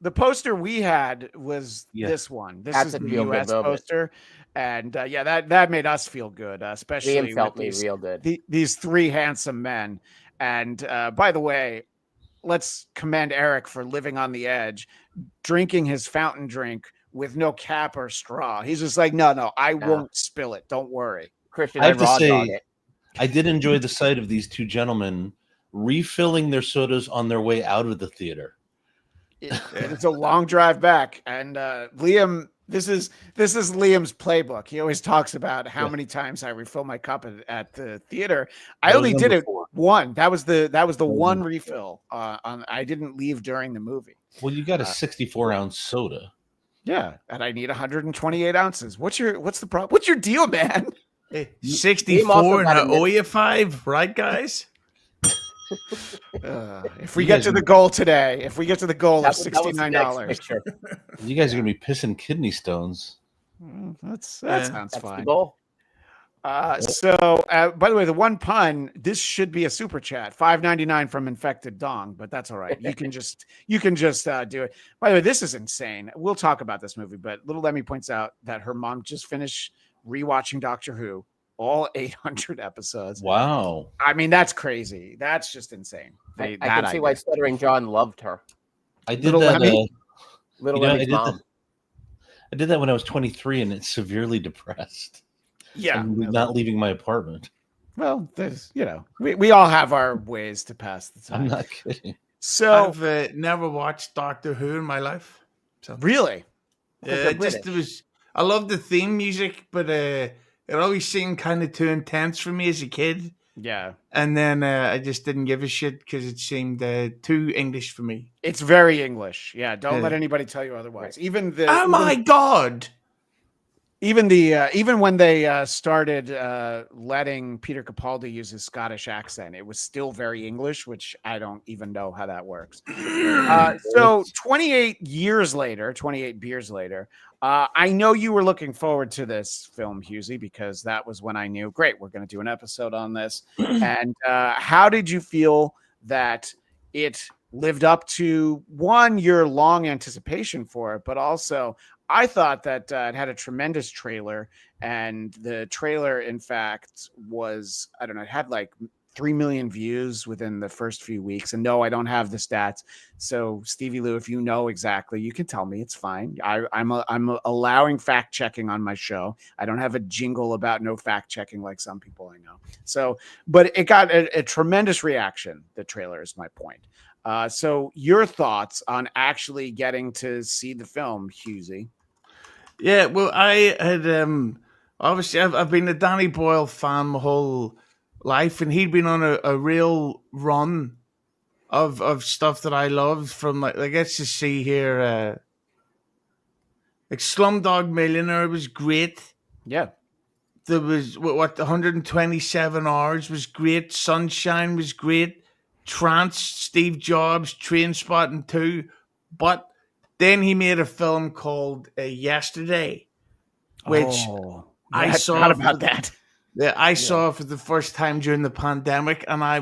The poster we had was this one. This is the US poster. And that made us feel good, especially Liam felt me real good. These three handsome men. And by the way, let's commend Eric for living on the edge, drinking his fountain drink with no cap or straw. He's just like, no, I won't spill it. Don't worry. Christian, I have to say, I did enjoy the sight of these two gentlemen refilling their sodas on their way out of the theater. It's a long drive back. And Liam... This is Liam's playbook. He always talks about how many times I refill my cup at the theater. I only did it one. That was the one refill. I didn't leave during the movie. Well, you got a 64-ounce soda. Yeah, and I need 128 ounces. What's the problem? What's your deal, man? 64 and I owe you 5, right, guys? If we get to the goal today, of $69, you guys are gonna be pissing kidney stones. That sounds fine. So, by the way, the one pun. This should be a super chat. $5.99 from Infected Dong, but that's all right. You can just do it. By the way, this is insane. We'll talk about this movie, but little Lemmy points out that her mom just finished rewatching Doctor Who. All 800 episodes. Wow. I mean, that's crazy. That's just insane. I can see why Stuttering John loved her. I did that. Little Lemmy's mom. I did that when I was 23 and it's severely depressed. Yeah. Not leaving my apartment. Well, there's, we all have our ways to pass the time. I'm not kidding. So I've never watched Doctor Who in my life. So really? Yeah, I love the theme music, but it always seemed kind of too intense for me as a kid. Yeah. And then I just didn't give a shit because it seemed too English for me. It's very English. Yeah. Don't let anybody tell you otherwise. Even my God. Even when they started letting Peter Capaldi use his Scottish accent, it was still very English, which I don't even know how that works. So 28 beers later, I know you were looking forward to this film, Hughezy, because that was when I knew, great, we're going to do an episode on this. And how did you feel that it lived up to, one, your long anticipation for it, but also I thought that it had a tremendous trailer, and the trailer, in fact, was, I don't know, it had like 3 million views within the first few weeks. And no, I don't have the stats. So Stevie Lou, if you know exactly, you can tell me. It's fine. I'm allowing fact checking on my show. I don't have a jingle about no fact checking like some people I know. So, but it got a tremendous reaction. The trailer is my point. So your thoughts on actually getting to see the film, Hughezy? Yeah, well, I had obviously I've been a Danny Boyle fan my whole life, and he'd been on a real run of stuff that I loved. From like let's just see here, like Slumdog Millionaire was great. Yeah. There was what 127 hours was great. Sunshine was great. Trance, Steve Jobs, Train Spotting 2. But then he made a film called Yesterday, which Yeah, I saw forgot about that. Yeah, I saw for the first time during the pandemic, and I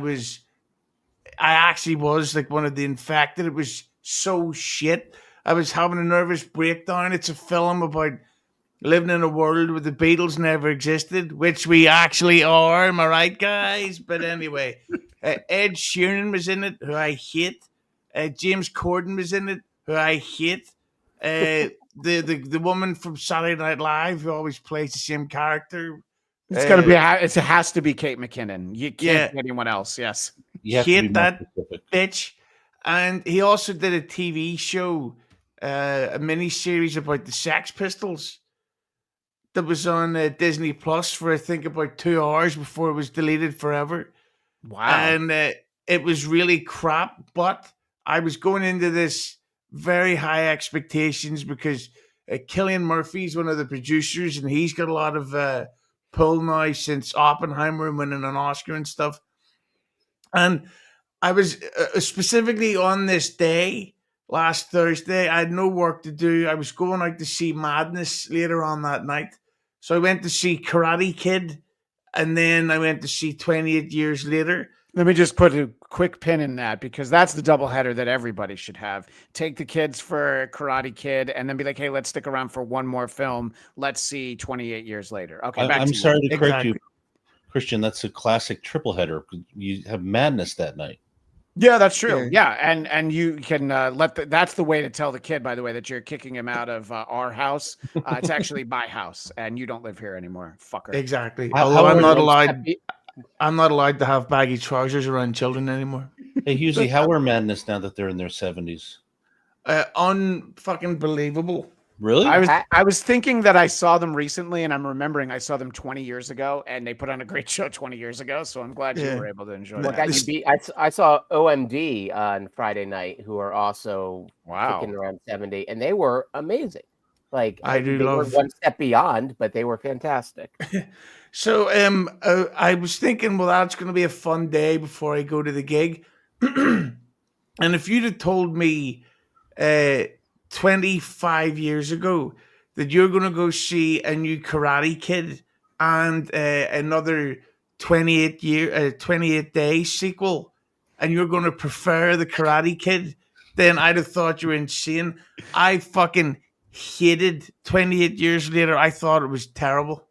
actually was like one of the infected. It was so shit. I was having a nervous breakdown. It's a film about living in a world where the Beatles never existed, which we actually are. Am I right, guys? But anyway, Ed Sheeran was in it, who I hate. James Corden was in it, who I hate. The woman from Saturday Night Live who always plays the same character. It's gonna be. It has to be Kate McKinnon. You can't be anyone else. Yes. You have to be Hate more that specific. bitch. And he also did a TV show, a mini series about the Sex Pistols that was on Disney Plus for I think about 2 hours before it was deleted forever. Wow. And it was really crap. But I was going into this very high expectations because Cillian Murphy's one of the producers, and he's got a lot of pull now since Oppenheimer and winning an Oscar and stuff. And I was specifically on this day, last Thursday, I had no work to do. I was going out to see Madness later on that night. So I went to see Karate Kid, and then I went to see 28 Years Later. Let me just put a quick pin in that, because that's the doubleheader that everybody should have. Take the kids for Karate Kid and then be like, hey, let's stick around for one more film. Let's see 28 Years Later. Okay, back I'm to sorry you. to correct you, Christian. That's a classic triple header. You have Madness that night. Yeah, that's true. Yeah, and you can that's the way to tell the kid, by the way, that you're kicking him out of our house. It's actually my house, and you don't live here anymore, fucker. Exactly. How I'm not are- allowed. I'm not allowed to have baggy trousers around children anymore. Hey, Hughezy, how are Madness now that they're in their 70s? Unfucking believable. Really? I was thinking that I saw them recently, and I'm remembering I saw them 20 years ago, and they put on a great show 20 years ago. So I'm glad you were able to enjoy What that. got you beat? I saw OMD on Friday night, who are also kicking around 70, and they were amazing. Like I they love were one step beyond, but they were fantastic. So I was thinking, well, that's going to be a fun day before I go to the gig. And if you'd have told me 25 years ago that you're going to go see a new Karate Kid and another 28 day sequel, and you're going to prefer the Karate Kid, then I'd have thought you were insane. I fucking hated 28 Years Later. I thought it was terrible.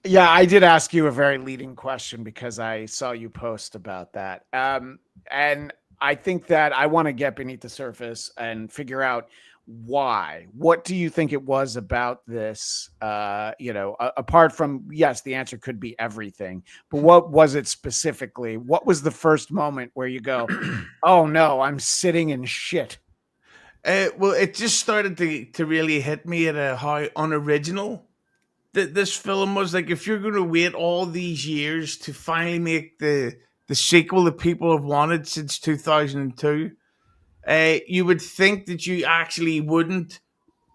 Yeah, I did ask you a very leading question because I saw you post about that. And I think that I want to get beneath the surface and figure out why. What do you think it was about this? Apart from, yes, the answer could be everything, but what was it specifically? What was the first moment where you go, oh no, I'm sitting in shit? Well, it just started to really hit me at how unoriginal this film was. Like, if you're going to wait all these years to finally make the sequel that people have wanted since 2002, you would think that you actually wouldn't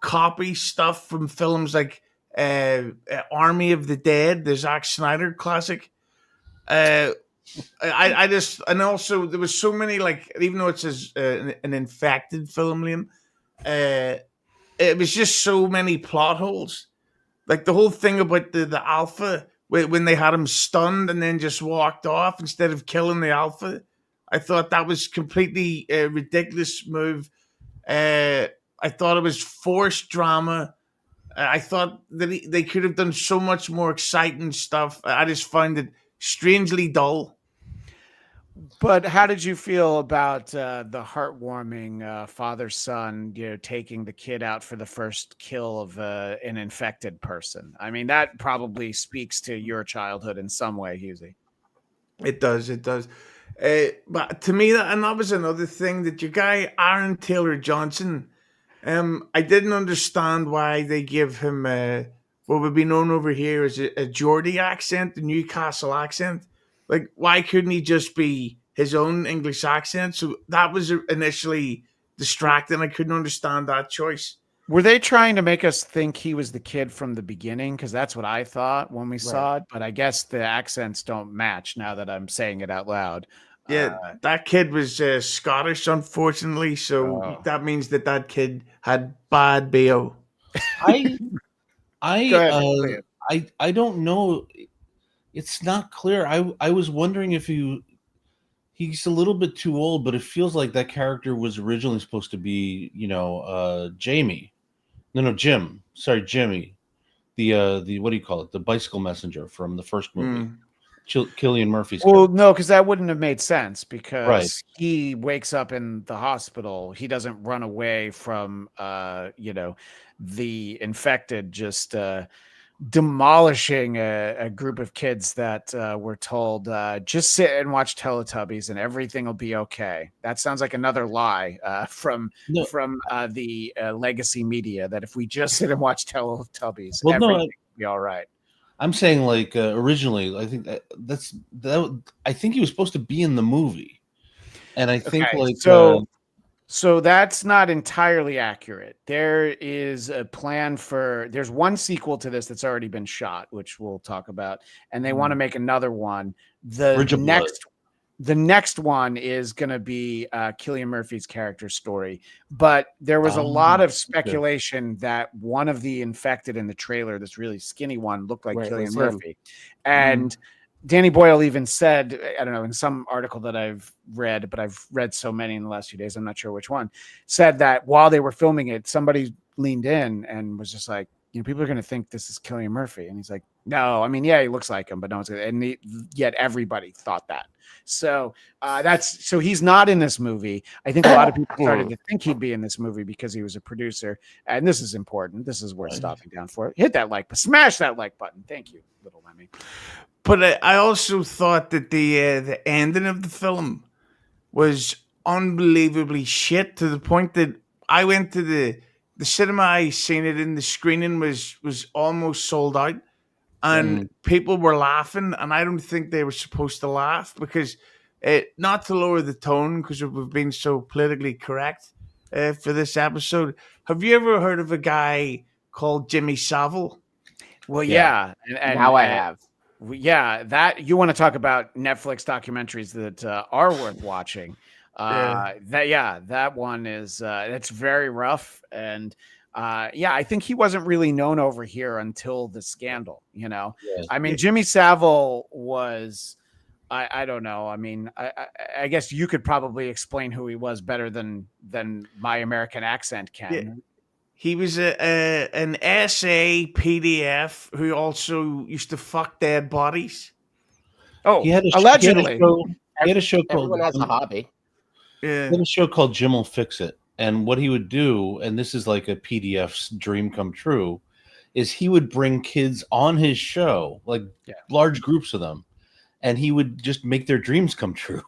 copy stuff from films like Army of the Dead, the Zack Snyder classic. And also there was so many, like, even though it's an infected film, Liam, it was just so many plot holes. Like the whole thing about the alpha, when they had him stunned and then just walked off instead of killing the alpha. I thought that was completely ridiculous move. I thought it was forced drama. I thought that they could have done so much more exciting stuff. I just find it strangely dull. But how did you feel about the heartwarming father-son, taking the kid out for the first kill of an infected person? I mean, that probably speaks to your childhood in some way, Hughezy. It does. But to me, that was another thing, that your guy Aaron Taylor Johnson. I didn't understand why they give him what would be known over here as a Geordie accent, the Newcastle accent. Like, why couldn't he just be his own English accent? So that was initially distracting. I couldn't understand that choice. Were they trying to make us think he was the kid from the beginning? Because that's what I thought when we Right. saw it. But I guess the accents don't match now that I'm saying it out loud. Yeah, that kid was Scottish, unfortunately. So that means that kid had bad BO. I Go ahead, Liam. I don't know. It's not clear. I was wondering if he's a little bit too old, but it feels like that character was originally supposed to be, Jamie. No, Jim. Sorry, Jimmy. The what do you call it? The bicycle messenger from the first movie. Cillian Murphy's Well, character. no, because that wouldn't have made sense because Right. he wakes up in the hospital. He doesn't run away from, the infected, just demolishing a group of kids that were told, just sit and watch Teletubbies and everything will be okay. That sounds like another lie from the legacy media, that if we just sit and watch Teletubbies, everything will be all right. I'm saying, like, originally, I think I think he was supposed to be in the movie, and I think so that's not entirely accurate. There is a plan there's one sequel to this that's already been shot, which we'll talk about, and they want to make another one. The next one is going to be Cillian Murphy's character story, but there was a lot of speculation that one of the infected in the trailer, this really skinny one, looked like Cillian Murphy. And Danny Boyle even said, I don't know, in some article that I've read, but I've read so many in the last few days, I'm not sure which one, said that while they were filming it, somebody leaned in and was just like, people are going to think this is Cillian Murphy. And he's like, no, I mean, yeah, he looks like him, but no one's going to. And yet everybody thought that. So so he's not in this movie. I think a lot of people started to think he'd be in this movie because he was a producer. And this is important. This is worth stopping down for. Hit that like, smash that like button. Thank you, little Lemmy. But I also thought that the ending of the film was unbelievably shit, to the point that I went to the cinema I seen it in. The screening was almost sold out, and people were laughing, and I don't think they were supposed to laugh, because not to lower the tone, because we've been so politically correct for this episode. Have you ever heard of a guy called Jimmy Savile? Well, yeah. And now I have. Yeah, that you want to talk about Netflix documentaries that are worth watching. That one is it's very rough, and I think he wasn't really known over here until the scandal. I mean, Jimmy Savile was. I don't know. I mean, I guess you could probably explain who he was better than my American accent can. Yeah. He was an SA PDF who also used to fuck dead bodies. Oh, allegedly. He had a show called Everyone has a hobby. Yeah. He had a show called Jim Will Fix It. And what he would do, and this is like a PDF's dream come true, is he would bring kids on his show, like large groups of them, and he would just make their dreams come true.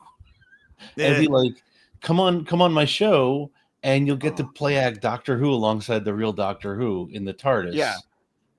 And be like, come on my show, and you'll get to play act Doctor Who alongside the real Doctor Who in the TARDIS. Yeah.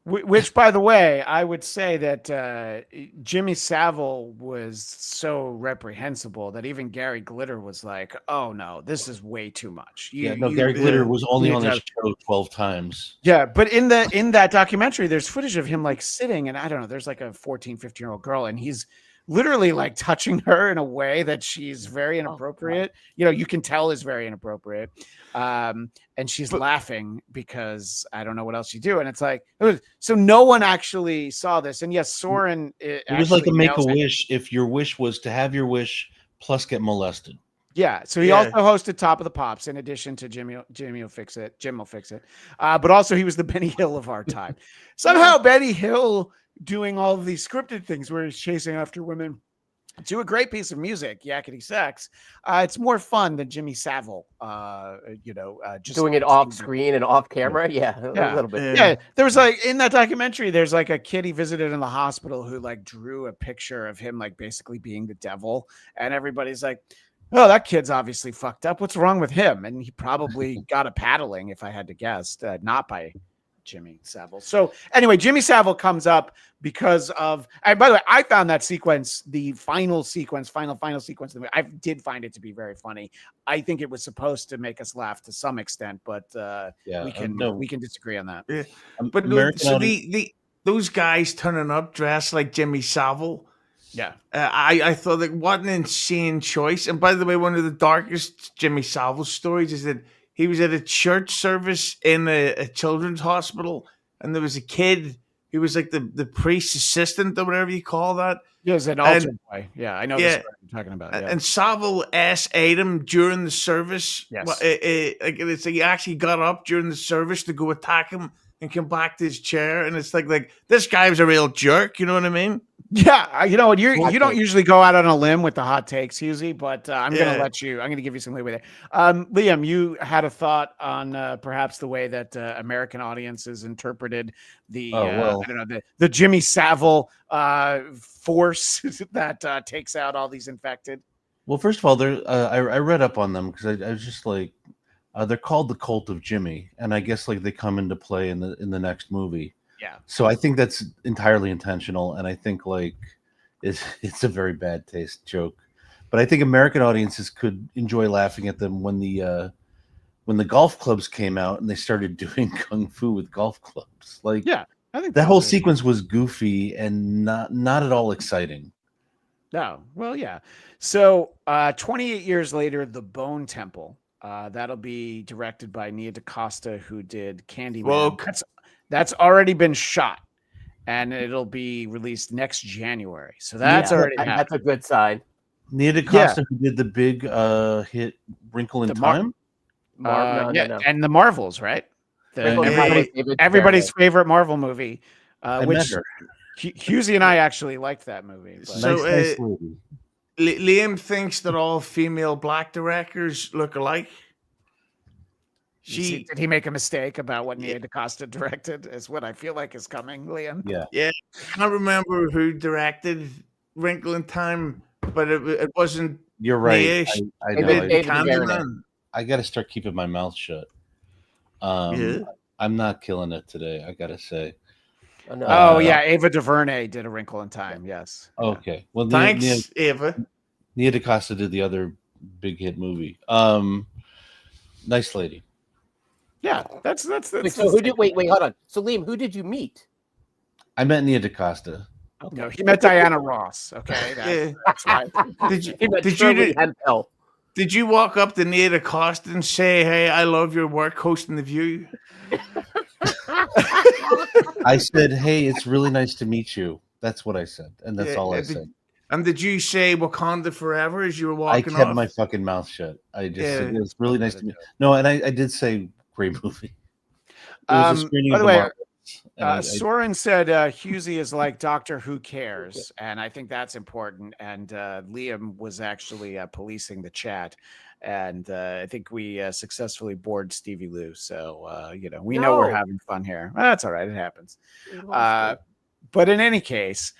Which, by the way, I would say that Jimmy Savile was so reprehensible that even Gary Glitter was like, "Oh no, this is way too much." Gary Glitter was only on the show 12 times. Yeah, but in that documentary, there's footage of him like sitting, and I don't know, there's like a 14, 15-year-old girl, and he's literally like touching her in a way that she's very inappropriate. You can tell is very inappropriate. And she's laughing because I don't know what else you do. And it's like, so no one actually saw this. And yes, Soren. It was like a Make-A-Wish if your wish was to have your wish plus get molested. Yeah. So he also hosted Top of the Pops in addition to Jim Will Fix It. But also he was the Benny Hill of our time. Somehow Benny Hill doing all of these scripted things where he's chasing after women to a great piece of music, Yakety Sax. It's more fun than Jimmy Savile, just doing it off screen and off camera. Yeah, a little bit. Yeah, there was like in that documentary, there's like a kid he visited in the hospital who like drew a picture of him like basically being the devil, and everybody's like, "Oh, that kid's obviously fucked up. What's wrong with him?" And he probably got a paddling, if I had to guess, not by Jimmy Savile. So anyway, Jimmy Savile comes up because of, and by the way, I found that sequence, the final sequence of the movie, I did find it to be very funny. I think it was supposed to make us laugh to some extent, but we can disagree on that. Yeah. But those guys turning up dressed like Jimmy Savile. Yeah. I thought, like, what an insane choice. And by the way, one of the darkest Jimmy Savile stories is that he was at a church service in a children's hospital, and there was a kid who was like the priest's assistant or whatever you call that. Yes, an altar boy. Yeah, I know this what you're talking about. Yeah. And Savile S.'ed him during the service. Yes. It's like he actually got up during the service to go attack him and come back to his chair. And it's like this guy was a real jerk. You know what I mean? Yeah, you don't usually go out on a limb with the hot takes, Hughezy, but I'm going to give you some leeway there. Liam, you had a thought on perhaps the way that American audiences interpreted the the Jimmy Savile force that takes out all these infected. Well, first of all, I read up on them because I was just like, they're called the Cult of Jimmy, and I guess like they come into play in the next movie. Yeah. So I think that's entirely intentional, and I think like it's a very bad taste joke. But I think American audiences could enjoy laughing at them when the golf clubs came out and they started doing kung fu with golf clubs. Like, yeah, I think that whole sequence was goofy and not at all exciting. No, well, yeah. So 28 years later, The Bone Temple. That'll be directed by Nia DaCosta, who did Candyman. That's already been shot, and it'll be released next January. So that's already happened. That's a good sign. Nia DaCosta, who did the big hit Wrinkle in Time? No. And the Marvels, right? Everybody's favorite Marvel movie, which Hughezy and I actually liked that movie. But. So Liam thinks that all female black directors look alike. Did he make a mistake about what Nia DaCosta directed? Is what I feel like is coming, Liam. Yeah. I can't remember who directed Wrinkle in Time, but it wasn't. You're right. I know. I got to start keeping my mouth shut. I'm not killing it today, I got to say. Ava DuVernay did A Wrinkle in Time. Yes. Okay. Well, thanks, Ava. Nia DaCosta did the other big hit movie. Nice lady. Yeah, that's. So wait, hold on. So Liam, who did you meet? I met Nia DaCosta. Okay. No, he met Diana Ross. Okay, that's right. Did you walk up to Nia DaCosta and say, "Hey, I love your work hosting The View"? I said, "Hey, it's really nice to meet you." That's what I said, and that's all I said. And did you say Wakanda forever as you were walking off? I kept my fucking mouth shut. I just said, it was really nice to meet. No, and I did say great movie. It was a screening by of the way, Marvels, Soren said Hughezy is like Doctor Who Cares, and I think that's important. And Liam was actually policing the chat, and I think we successfully bored Stevie Lou. So we know we're having fun here. Well, that's all right; it happens. But in any case,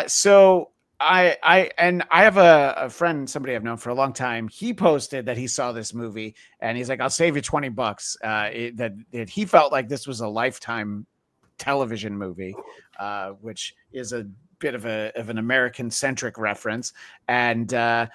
so. I have a friend, somebody I've known for a long time. He posted that he saw this movie and he's like, I'll save you $20. That he felt like this was a Lifetime television movie, which is a bit of an American centric reference. And I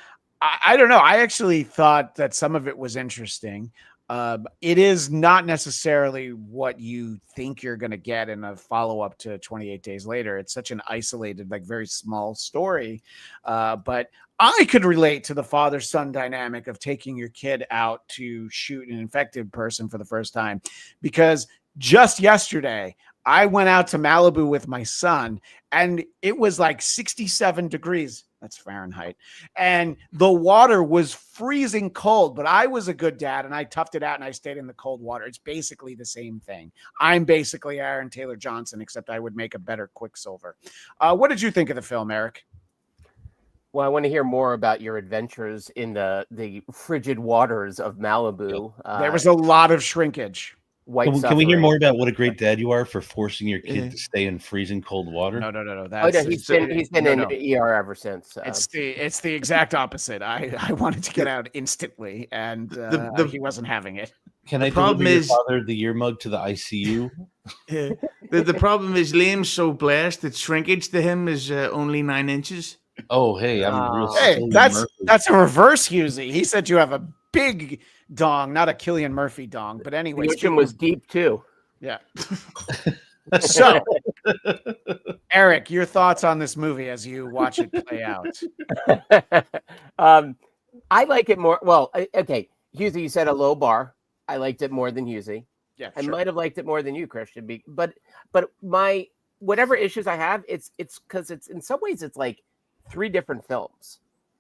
don't know. I actually thought that some of it was interesting. It is not necessarily what you think you're going to get in a follow-up to 28 Days Later. It's such an isolated, like very small story. But I could relate to the father-son dynamic of taking your kid out to shoot an infected person for the first time, because just yesterday I went out to Malibu with my son and it was like 67 degrees. That's Fahrenheit. And the water was freezing cold, but I was a good dad and I toughed it out and I stayed in the cold water. It's basically the same thing. I'm basically Aaron Taylor Johnson, except I would make a better Quicksilver. What did you think of the film, Eric? Well, I want to hear more about your adventures in the frigid waters of Malibu. There was a lot of shrinkage. Can we hear more about what a great dad you are for forcing your kid to stay in freezing cold water? No. He's been in ER ever since. It's the exact opposite. I wanted to get out instantly, and he wasn't having it. Can The I problem deliver your is- father the year mug to the ICU? The problem is Liam's so blessed that shrinkage to him is only 9 inches. Oh, hey, I'm real. Hey, Cillian Murphy. that's a reverse Hughezy. He said you have a big dong, not a Cillian Murphy dong. But anyway, The ocean was deep too. yeah. So, Eric, your thoughts on this movie as you watch it play out? I like it more. Well, okay, Hughes, you said a low bar. I liked it more than Hughes. Yeah, I sure. might have liked it more than you, Christian. But my whatever issues I have, it's because it's in some ways it's like 3 different films.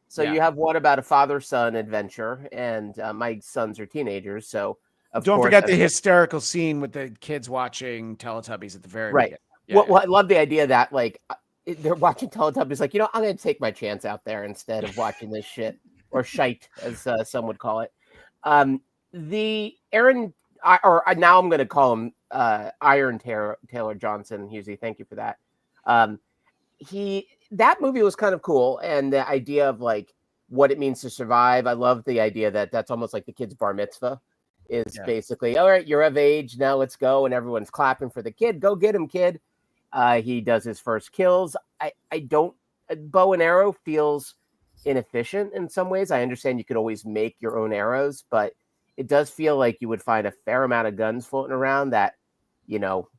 So Yeah. you have one about a father-son adventure, and my sons are teenagers, so Don't forget the hysterical scene with the kids watching Teletubbies at the very right. beginning. Well, I love the idea that like they're watching Teletubbies, like, I'm going to take my chance out there instead of watching this shit or shite, as some would call it. The Aaron, now I'm going to call him Iron Taylor Johnson. Hughezy, thank you for that. That movie was kind of cool, and the idea of like what it means to survive. I love the idea that that's almost like the kid's bar mitzvah. Is basically, all right, you're of age, now let's go, and everyone's clapping for the kid. Go get him, kid. He does his first kills. I don't, bow and arrow feels inefficient in some ways. I understand you could always make your own arrows, but it does feel like you would find a fair amount of guns floating around that,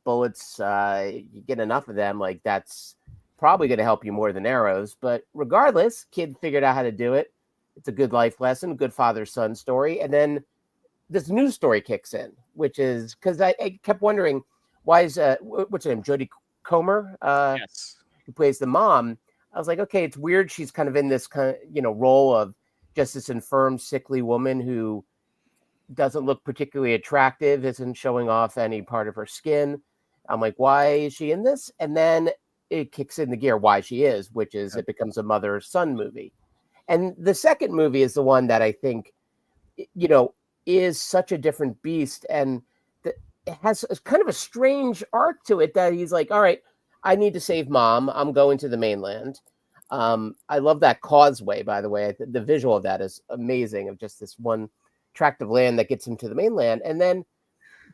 bullets, you get enough of them, like that's probably going to help you more than arrows. But regardless, kid figured out how to do it. It's a good life lesson, good father-son story. And then this news story kicks in, which is because I kept wondering, why is what's her name, Jodie Comer, who plays the mom. I was like, okay, it's weird. She's kind of in this kind of role of just this infirm, sickly woman who doesn't look particularly attractive, isn't showing off any part of her skin. I'm like, why is she in this? And then it kicks in the gear why she is, which is it becomes a mother-son movie. And the second movie is the one that I think, is such a different beast, and it has kind of a strange arc to it that he's like, all right, I need to save mom. I'm going to the mainland. I love that causeway, by the way. The visual of that is amazing, of just this one tract of land that gets him to the mainland. And then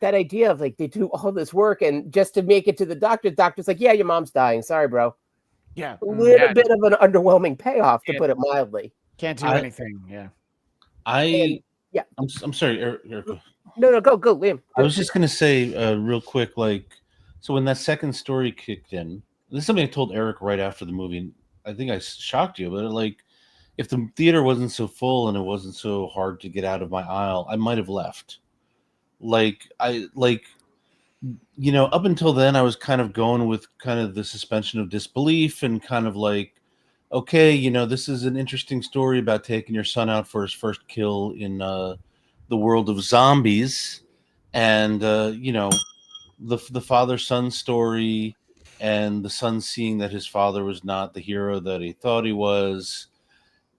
that idea of like, they do all this work and just to make it to the doctor's like, yeah, your mom's dying. Sorry, bro. Yeah. A little bit of an underwhelming payoff, to put it mildly. Can't do anything. Yeah. I'm sorry, Eric. No, go, Liam. I was just gonna say real quick, like, so when that second story kicked in, this is something I told Eric right after the movie. And I think I shocked you, but like, if the theater wasn't so full and it wasn't so hard to get out of my aisle, I might have left. Up until then, I was kind of going with kind of the suspension of disbelief and kind of like, okay, this is an interesting story about taking your son out for his first kill in the world of zombies, and the father-son story, and the son seeing that his father was not the hero that he thought he was,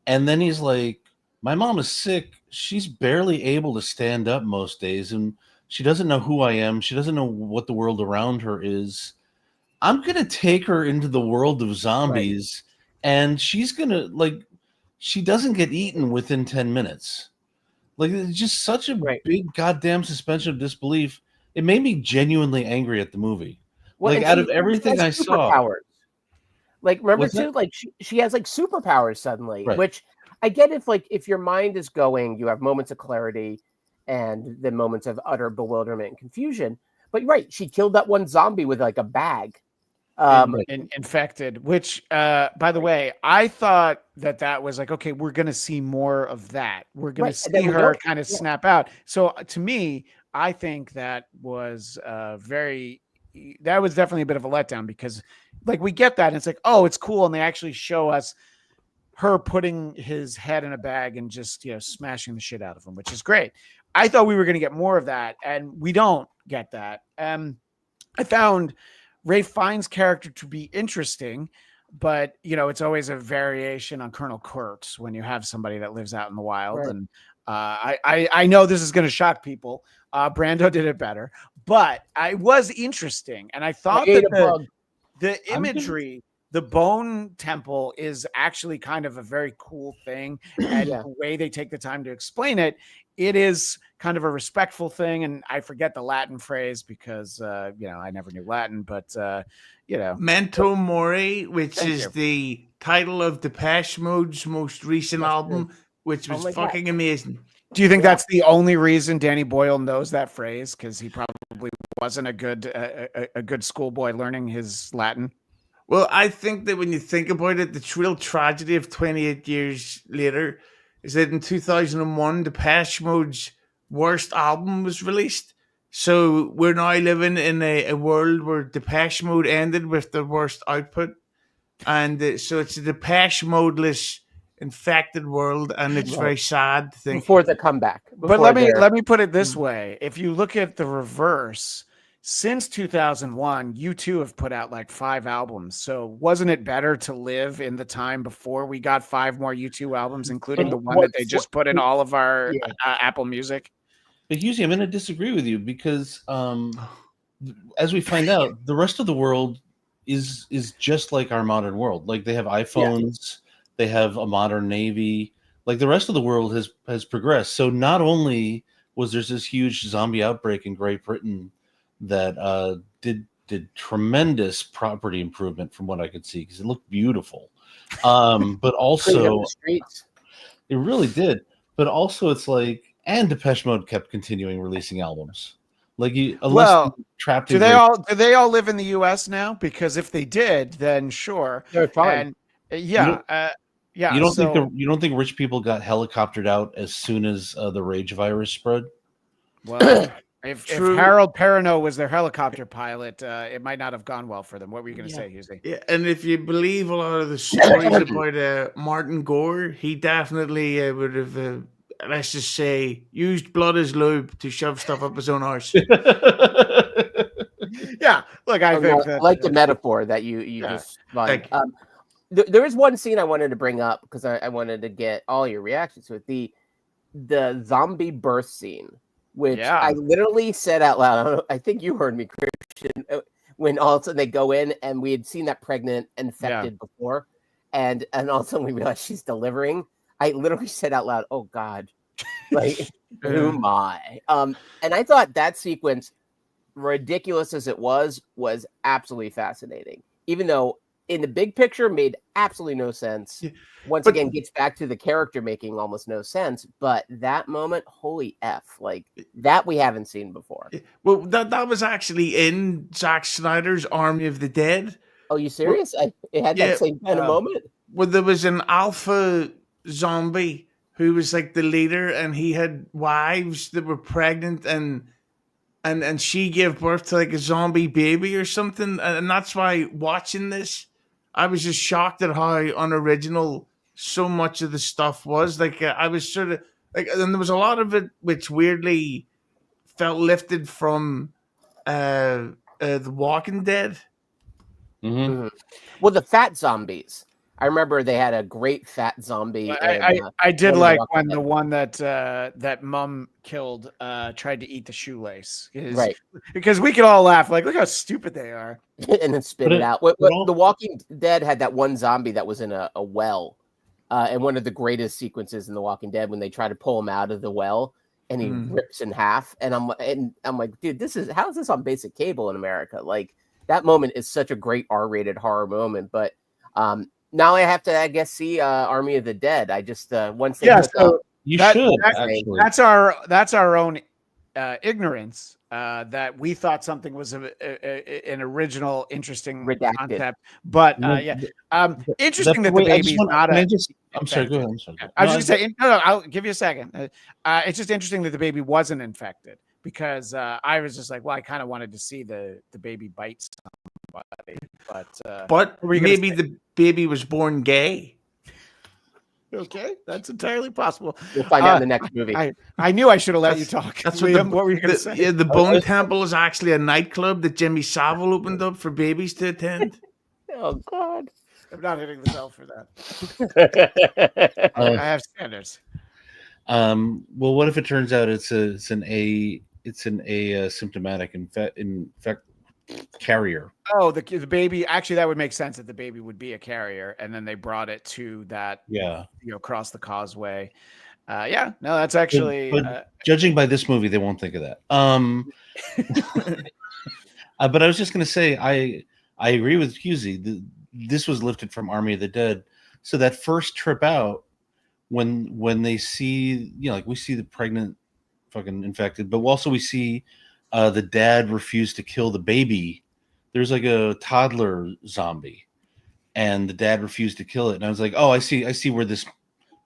and then he's like, my mom is sick. She's barely able to stand up most days, and she doesn't know who I am. She doesn't know what the world around her is. I'm gonna take her into the world of zombies. Right. And she's gonna she doesn't get eaten within 10 minutes. Like, it's just such a big goddamn suspension of disbelief. It made me genuinely angry at the movie. Well, like, out of everything I saw, like, remember too, like she has like superpowers suddenly, which I get if your mind is going, you have moments of clarity and then moments of utter bewilderment and confusion. But she killed that one zombie with like a bag. Infected, which by the way, I thought that was like, okay, we're gonna see more of that. We're gonna see her kind of snap out. So to me, I think that was definitely a bit of a letdown, because like we get that and it's like, oh, it's cool, and they actually show us her putting his head in a bag and just smashing the shit out of him, which is great. I thought we were gonna get more of that, and we don't get that. I found Ralph Fiennes' character to be interesting, but it's always a variation on Colonel Kurtz when you have somebody that lives out in the wild. Right. And I know this is going to shock people. Brando did it better, but I was interesting, and I thought that the imagery, the bone temple, is actually kind of a very cool thing, and the way they take the time to explain it, it is kind of a respectful thing. And I forget the Latin phrase because, I never knew Latin, but, Memento Mori, which Thank is you. the title of Depeche Mode's most recent That's album, which Oh was my God. fucking amazing. Do you think Yeah. that's the only reason Danny Boyle knows that phrase? Because he probably wasn't a good schoolboy learning his Latin. Well, I think that when you think about it, the real tragedy of 28 years later is that in 2001, Depeche Mode's worst album was released. So we're now living in a world where Depeche Mode ended with their worst output. And so it's a Depeche Modeless infected world, and it's Right. very sad to think. Before the comeback. But let before me put it this way: if you look at the reverse, since 2001, U2 have put out like 5 albums. So wasn't it better to live in the time before we got 5 more U2 albums, including the one that they just put in all of our Apple Music? But Hughes, I'm going to disagree with you because, as we find out, the rest of the world is just like our modern world. Like they have iPhones, they have a modern navy. Like the rest of the world has progressed. So not only was there this huge zombie outbreak in Great Britain that did tremendous property improvement from what I could see because it looked beautiful, but also the streets. it really did. But also, it's like, and Depeche Mode kept continuing releasing albums. Like trapped. Do they all live in the U.S. now? Because if they did, then sure. They're fine. And You don't think rich people got helicoptered out as soon as the rage virus spread? Well, if Harold Perrineau was their helicopter pilot, it might not have gone well for them. What were you going to say, Hughezy? Yeah, and if you believe a lot of the stories about Martin Gore, he definitely would have, let's just say, used blood as lube to shove stuff up his own arse. Yeah, look, I think I like the metaphor that you just like. There is one scene I wanted to bring up because I wanted to get all your reactions to it. The zombie birth scene, which I literally said out loud. I think you heard me, Christian, when all of a sudden they go in and we had seen that pregnant infected before, and all of a sudden we realized she's delivering. I literally said out loud, "Oh God, like who am I?" And I thought that sequence, ridiculous as it was absolutely fascinating. Even though in the big picture made absolutely no sense. Yeah. Once again, gets back to the character making almost no sense. But that moment, holy F, like that we haven't seen before. Well, that was actually in Zack Snyder's Army of the Dead. Oh, you serious? It had that same kind of moment? Well, there was an alpha zombie who was like the leader, and he had wives that were pregnant, and she gave birth to like a zombie baby or something. And that's why watching this, I was just shocked at how unoriginal so much of the stuff was. Like I was sort of like, and there was a lot of it which weirdly felt lifted from The Walking Dead. Mm-hmm. Well, the fat zombies. I remember they had a great fat zombie. I did like when the one that Mum killed tried to eat the shoelace, right? Because we could all laugh like, look how stupid they are, and then spit it out. The Walking Dead had that one zombie that was in a well, and one of the greatest sequences in The Walking Dead when they try to pull him out of the well and he rips in half, and I'm like, dude, how is this on basic cable in America? Like that moment is such a great R-rated horror moment, but now I have to, I guess, see Army of the Dead. I just once they should. That's our own ignorance that we thought something was an original, interesting concept. But interesting that the baby's not a. I'm sorry. Go ahead. I'm sorry. I was just saying. No, I'll give you a second. It's just interesting that the baby wasn't infected because I was just like, well, I kind of wanted to see the baby bite somebody, but maybe the baby was born gay. Okay, that's entirely possible. We'll find out in the next movie. I knew I should have let you talk. That's Liam, what were you going to say? Yeah, the Bone Temple is actually a nightclub that Jimmy Savile opened up for babies to attend. Oh God, I'm not hitting the bell for that. I have standards. Well, what if it turns out it's an asymptomatic carrier? Oh, the baby. Actually, that would make sense that the baby would be a carrier, and then they brought it to that. Yeah, across the causeway. Yeah, no, that's actually. But judging by this movie, they won't think of that. But I was just going to say, I agree with Hughezy. This was lifted from Army of the Dead. So that first trip out, when they see, like we see the pregnant fucking infected, but also we see the dad refuse to kill the baby. There's like a toddler zombie, and the dad refused to kill it. And I was like, oh, I see where this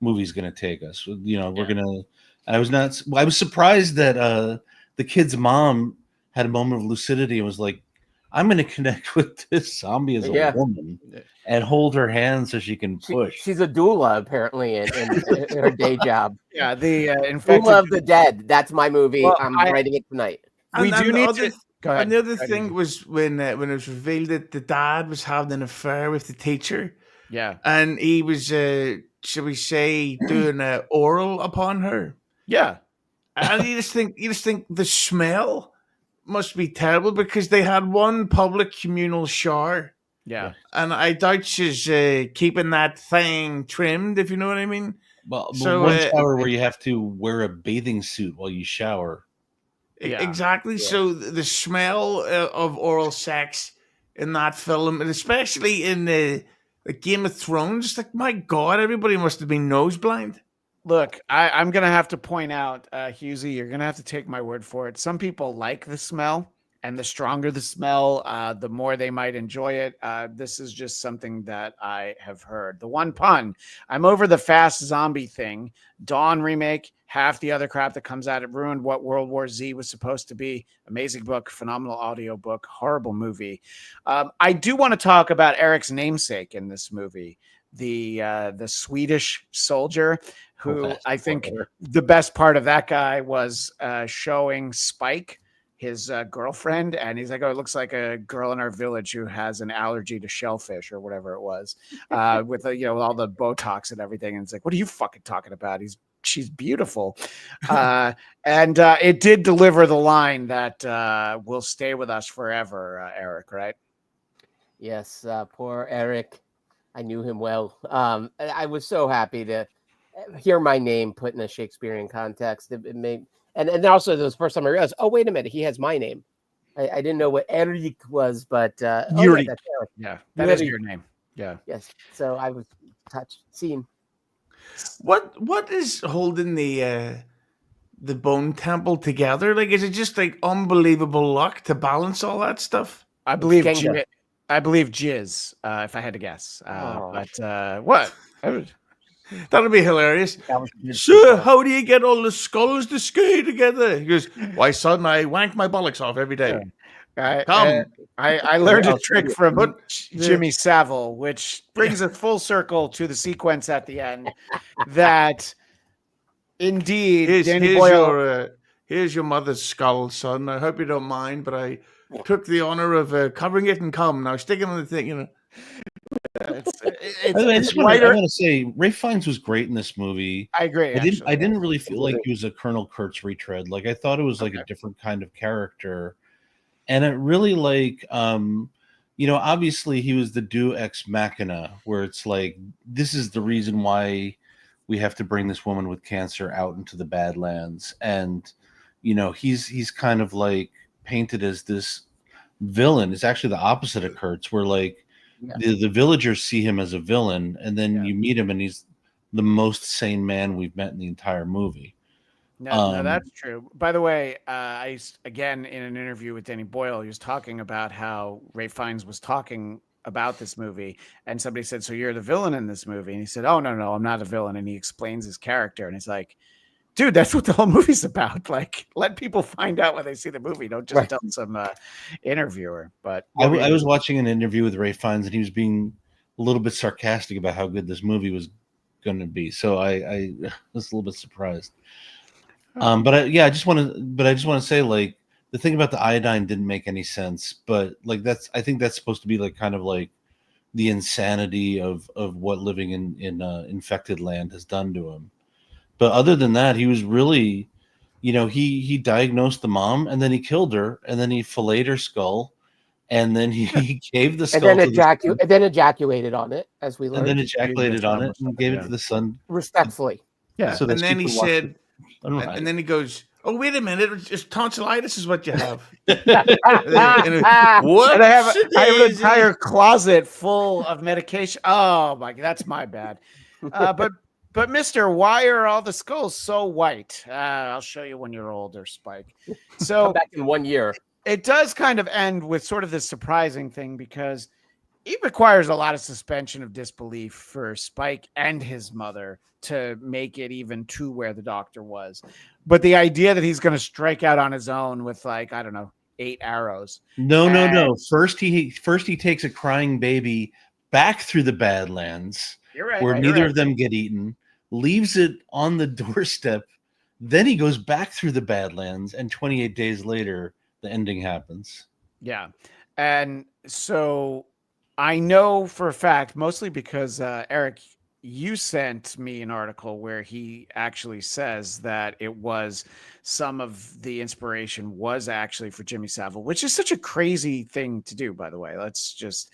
movie's going to take us. We're going to. I was surprised that the kid's mom had a moment of lucidity and was like, I'm going to connect with this zombie as a woman and hold her hand so she can push. She's a doula, apparently, in her day job. Yeah, the infected... Doula of the Dead. That's my movie. Well, I'm writing it tonight. We do need to... Go ahead. And the other thing was when it was revealed that the dad was having an affair with the teacher. Yeah. And he was, shall we say, doing an oral upon her. Yeah. And you just think the smell must be terrible because they had one public communal shower. Yeah. And I doubt she's keeping that thing trimmed, if you know what I mean. Well, so one shower where you have to wear a bathing suit while you shower. Yeah. Exactly. Yeah. So the smell of oral sex in that film, and especially in the Game of Thrones, like, my God, everybody must have been nose blind. Look, I'm going to have to point out, Hughezy, you're going to have to take my word for it. Some people like the smell, and the stronger the smell, the more they might enjoy it. This is just something that I have heard. The one pun, I'm over the fast zombie thing. Dawn remake, half the other crap that comes out. It ruined what World War Z was supposed to be. Amazing book, phenomenal audio book, horrible movie. I do want to talk about Eric's namesake in this movie. The Swedish soldier who I think the best part of that guy was showing Spike, his girlfriend, and he's like, oh, it looks like a girl in our village who has an allergy to shellfish or whatever it was, with all the Botox and everything. And it's like, what are you fucking talking about? She's beautiful. And it did deliver the line that will stay with us forever, Eric, right? Yes, poor Eric. I knew him well. I was so happy to hear my name put in a Shakespearean context. It made, and also the first time I realized, oh, wait a minute, he has my name. I didn't know what Eric was, but Eric. Yeah, that is your name. Yeah. Yes. So I was touched, seen. What is holding the bone temple together? Like, is it just like unbelievable luck to balance all that stuff? I believe jizz, if I had to guess. But what? That'd be hilarious. Sir, how do you get all the skulls to stay together? He goes, why, son, I wank my bollocks off every day. I learned a trick from Jimmy Savile, which brings us full circle to the sequence at the end. That indeed, Danny Boyle. Here's your mother's skull, son. I hope you don't mind, but I took the honor of covering it in cum. Now stick it on the thing, I want to say Ralph Fiennes was great in this movie. I agree. I didn't really feel like he was a Colonel Kurtz retread. Like, I thought it was like a different kind of character, and it really obviously he was the Deus ex machina, where it's like, this is the reason why we have to bring this woman with cancer out into the Badlands, and he's kind of like painted as this villain. It's actually the opposite of Kurtz, where like the villagers see him as a villain, and then you meet him and he's the most sane man we've met in the entire movie. No, that's true. By the way, again, in an interview with Danny Boyle, he was talking about how Ralph Fiennes was talking about this movie, and somebody said, so you're the villain in this movie? And he said, oh, no, I'm not a villain. And he explains his character, and he's like, dude, that's what the whole movie's about. Like, let people find out when they see the movie. Don't just tell some interviewer. But I was watching an interview with Ralph Fiennes, and he was being a little bit sarcastic about how good this movie was going to be. So I was a little bit surprised. But I just want to say, like, the thing about the iodine didn't make any sense. But like, I think that's supposed to be like kind of like the insanity of what living in infected land has done to him. But other than that, he was really, he diagnosed the mom, and then he killed her, and then he filleted her skull, and then he gave the skull and then ejaculated on it, as we learned. And then ejaculated on it and gave it to the son. Respectfully. Yeah. So that and then she he can watch said, it. I don't know. and then he goes, "Oh, wait a minute, it's tonsillitis is what you have." And What? I have an entire closet full of medication. Oh my, that's my bad. But Mister, why are all the skulls so white? I'll show you when you're older, Spike. Come So back in 1 year. it does kind of end with sort of this surprising thing because it requires a lot of suspension of disbelief for Spike and his mother to make it even to where the doctor was. But the idea that he's going to strike out on his own with, like, I don't know, 8 arrows. No. First he takes a crying baby back through the Badlands, You're right. where you're neither right. of them get eaten, leaves it on the doorstep. Then he goes back through the Badlands, and 28 days later, the ending happens. Yeah. And so I know for a fact, mostly because Eric, you sent me an article where he actually says that it was some of the inspiration was actually for Jimmy Savile, which is such a crazy thing to do, by the way. Let's just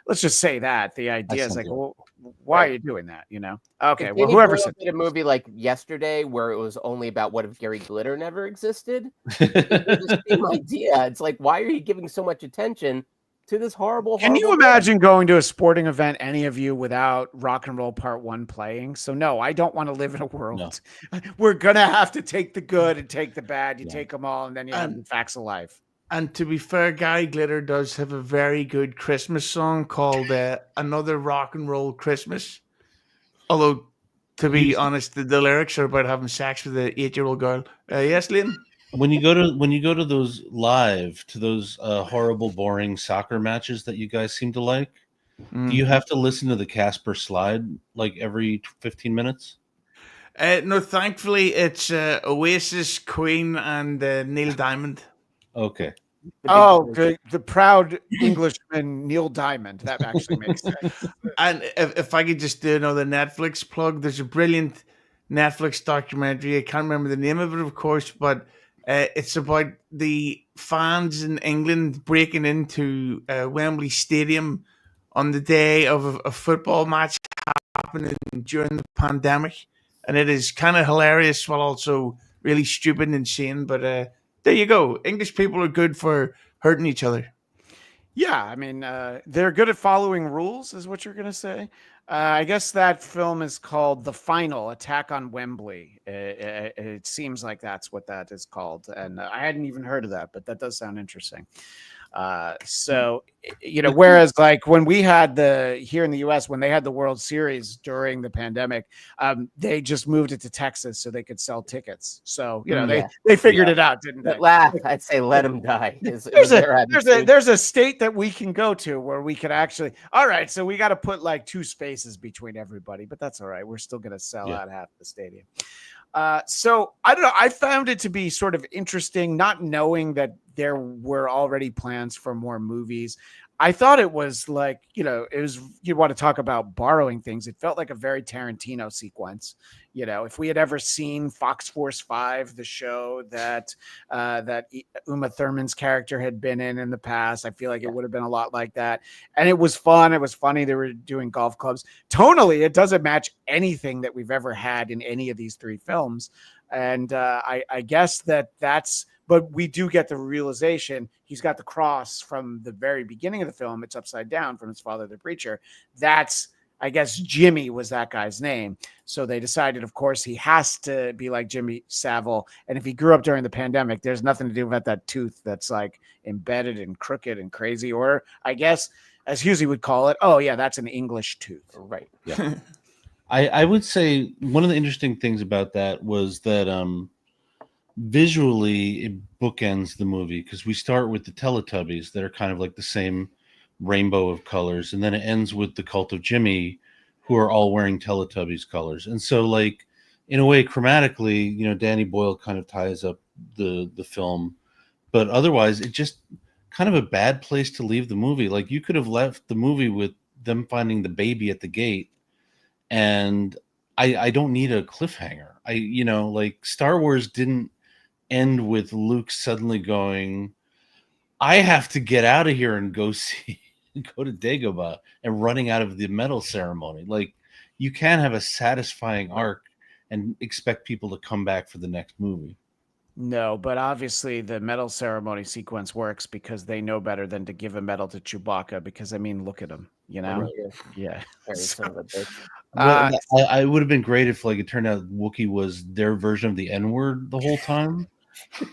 say that the idea is like, well, why are you doing that? You know? Okay. Well, whoever said did a movie like Yesterday where it was only about what if Gary Glitter never existed. It's the same idea. It's like, why are you giving so much attention to this horrible? Can you imagine going to a sporting event, any of you, without Rock and Roll Part 1 playing? So no, I don't want to live in a world. No. We're gonna have to take the good and take the bad. You take them all, and then you have the facts of life. And to be fair, Gary Glitter does have a very good Christmas song called "Another Rock and Roll Christmas." Although, to be honest, the lyrics are about having sex with an 8-year-old girl. Yes, Liam. When you go to those horrible, boring soccer matches that you guys seem to like, do you have to listen to the Casper slide like every 15 minutes? No, thankfully it's Oasis, Queen, and Neil Diamond. Okay. The proud Englishman Neil Diamond. That actually makes sense. And if I could just do another Netflix plug, there's a brilliant Netflix documentary. I can't remember the name of it, of course, but it's about the fans in England breaking into Wembley Stadium on the day of a football match happening during the pandemic. And it is kind of hilarious while also really stupid and insane. But there you go. English people are good for hurting each other. Yeah, I mean, they're good at following rules, is what you're going to say. I guess that film is called The Final Attack on Wembley. It seems like that's what that is called. And I hadn't even heard of that, but that does sound interesting. So, you know, whereas like when we had here in the US, when they had the World Series during the pandemic, they just moved it to Texas so they could sell tickets. So, you know, they figured it out, didn't they? I'd say let them die. There's a state that we can go to where we could actually, all right, so we got to put like 2 spaces between everybody, but that's all right. We're still going to sell out half the stadium. So I don't know. I found it to be sort of interesting, not knowing that there were already plans for more movies. I thought it was like, you know, you want to talk about borrowing things. It felt like a very Tarantino sequence. You know, if we had ever seen Fox Force 5, the show that Uma Thurman's character had been in the past, I feel like it would have been a lot like that. And it was fun. It was funny. They were doing golf clubs. Tonally, it doesn't match anything that we've ever had in any of these 3 films. And I guess but we do get the realization he's got the cross from the very beginning of the film. It's upside down from his father, the preacher. I guess Jimmy was that guy's name. So they decided, of course, he has to be like Jimmy Savile. And if he grew up during the pandemic, there's nothing to do about that tooth that's like embedded and crooked and crazy. Or I guess, as Hughezy would call it, oh, yeah, that's an English tooth. Right. Yeah. I would say one of the interesting things about that was that visually it bookends the movie because we start with the Teletubbies that are kind of like the same rainbow of colors, and then it ends with the Cult of Jimmy, who are all wearing Teletubbies colors. And so, like, in a way, chromatically, you know, Danny Boyle kind of ties up the film, but otherwise, it just kind of a bad place to leave the movie. Like, you could have left the movie with them finding the baby at the gate, and I don't need a cliffhanger. Like Star Wars didn't end with Luke suddenly going, I have to get out of here and go to Dagobah and running out of the medal ceremony. Like, you can have a satisfying arc and expect people to come back for the next movie. No, but obviously the medal ceremony sequence works because they know better than to give a medal to Chewbacca. Because I mean, look at him, you know. Right. Yeah. Sorry, So, son of a bitch. uh, I would have been great if like it turned out Wookiee was their version of the N-word the whole time.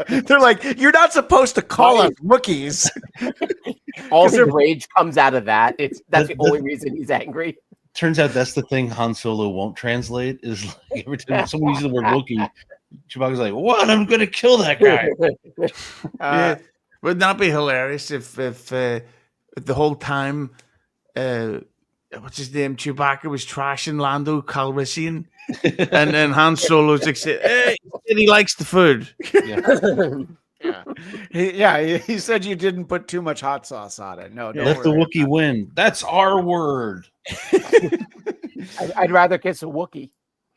they're like, you're not supposed to call us Wookiees. All 'Cause his they're- rage comes out of that. That's the That- only reason he's angry. Turns out that's the thing Han Solo won't translate is like every time someone uses the word Wookiee, Chewbacca's like, "What? I'm going to kill that guy." Yeah, would not be hilarious if the whole time, what's his name, Chewbacca was trashing Lando Calrissian, and then Han Solo's like, "Hey, he likes the food." He said you didn't put too much hot sauce on it. No, don't Let the worry Wookiee win. That's our word. I'd rather kiss a Wookiee.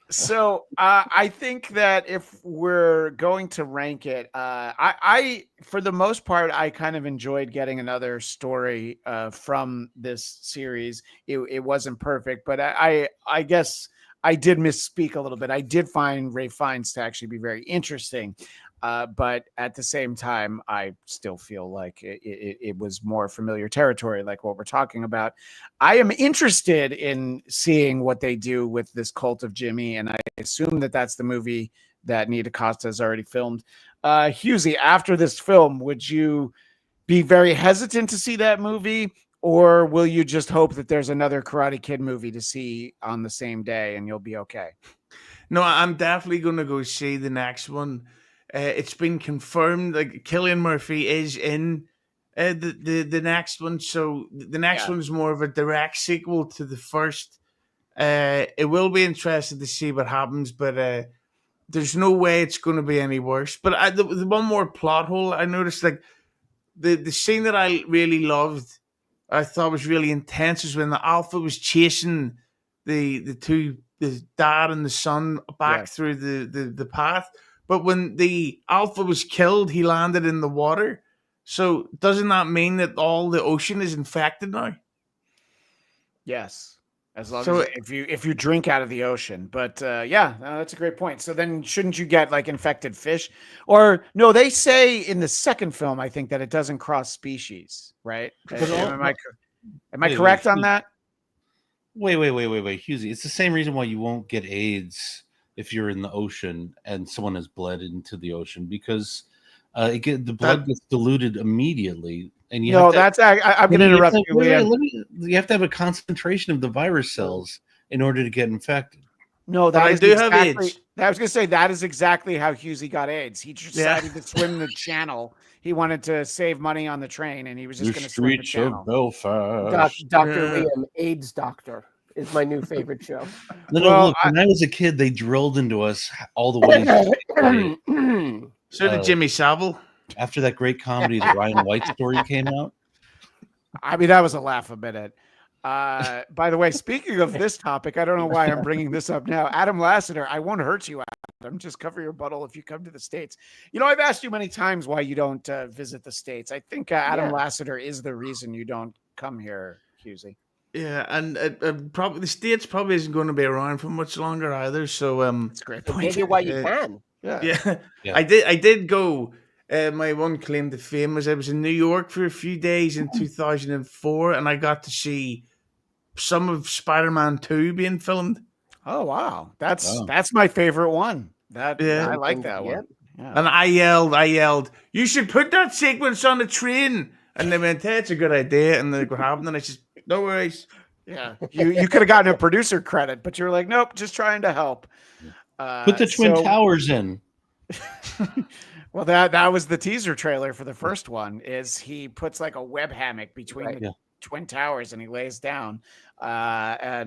So I think that if we're going to rank it, I for the most part, I kind of enjoyed getting another story from this series. It wasn't perfect, but I guess I did misspeak a little bit. I did find Ralph Fiennes to actually be very interesting. But at the same time, I still feel like it was more familiar territory, like what we're talking about. I am interested in seeing what they do with this Cult of Jimmy, and I assume that that's the movie that Nia DaCosta has already filmed. Hughezy, after this film, would you be very hesitant to see that movie, or will you just hope that there's another Karate Kid movie to see on the same day and you'll be okay? No, I'm definitely going to go see the next one. It's been confirmed like Cillian Murphy is in the next one, so the next one's more of a direct sequel to the first. It will be interesting to see what happens, but there's no way it's going to be any worse. But the one more plot hole I noticed, like the scene that I really loved, I thought was really intense, was when the Alpha was chasing the dad and the son back through the path. But when the Alpha was killed, he landed in the water. So doesn't that mean that all the ocean is infected now? Yes, as long as if you drink out of the ocean. But that's a great point. So then shouldn't you get like infected fish? Or no, they say in the second film, I think that it doesn't cross species, right? Am I correct on that? Wait, Hughezy. It's the same reason why you won't get AIDS if you're in the ocean and someone has bled into the ocean, because the blood gets diluted immediately. And I'm going to interrupt you. You have to have a concentration of the virus cells in order to get infected. No, I do have AIDS. I was going to say that is exactly how Hughezy got AIDS. He decided to swim the channel. He wanted to save money on the train, and he was just going to swim the channel. Belfast. Dr. Liam, AIDS Doctor, is my new favorite show. Look, when I was a kid, they drilled into us all the way. So did Jimmy Savile. After that great comedy, the Ryan White story came out. I mean, that was a laugh a minute. By the way, speaking of this topic, I don't know why I'm bringing this up now. Adam Lassiter, I won't hurt you, Adam. Just cover your butthole if you come to the States. You know, I've asked you many times why you don't visit the States. I think Adam Lassiter is the reason you don't come here, Hughezy. Yeah, and probably the States probably isn't going to be around for much longer either. So that's a great point. Maybe why you can. Yeah. I did go. My one claim to fame was I was in New York for a few days in 2004, and I got to see some of Spider-Man 2 being filmed. Oh wow, that's my favorite one. I like that one. Yeah. And I yelled, "You should put that sequence on the train!" And they went, "Hey, it's a good idea." And then what happened? And I said, "No worries." Yeah, you could have gotten a producer credit, but you were like, "Nope, just trying to help." Put the Twin Towers in. Well, that was the teaser trailer for the first one. Is he puts like a web hammock between the Twin Towers and he lays down. I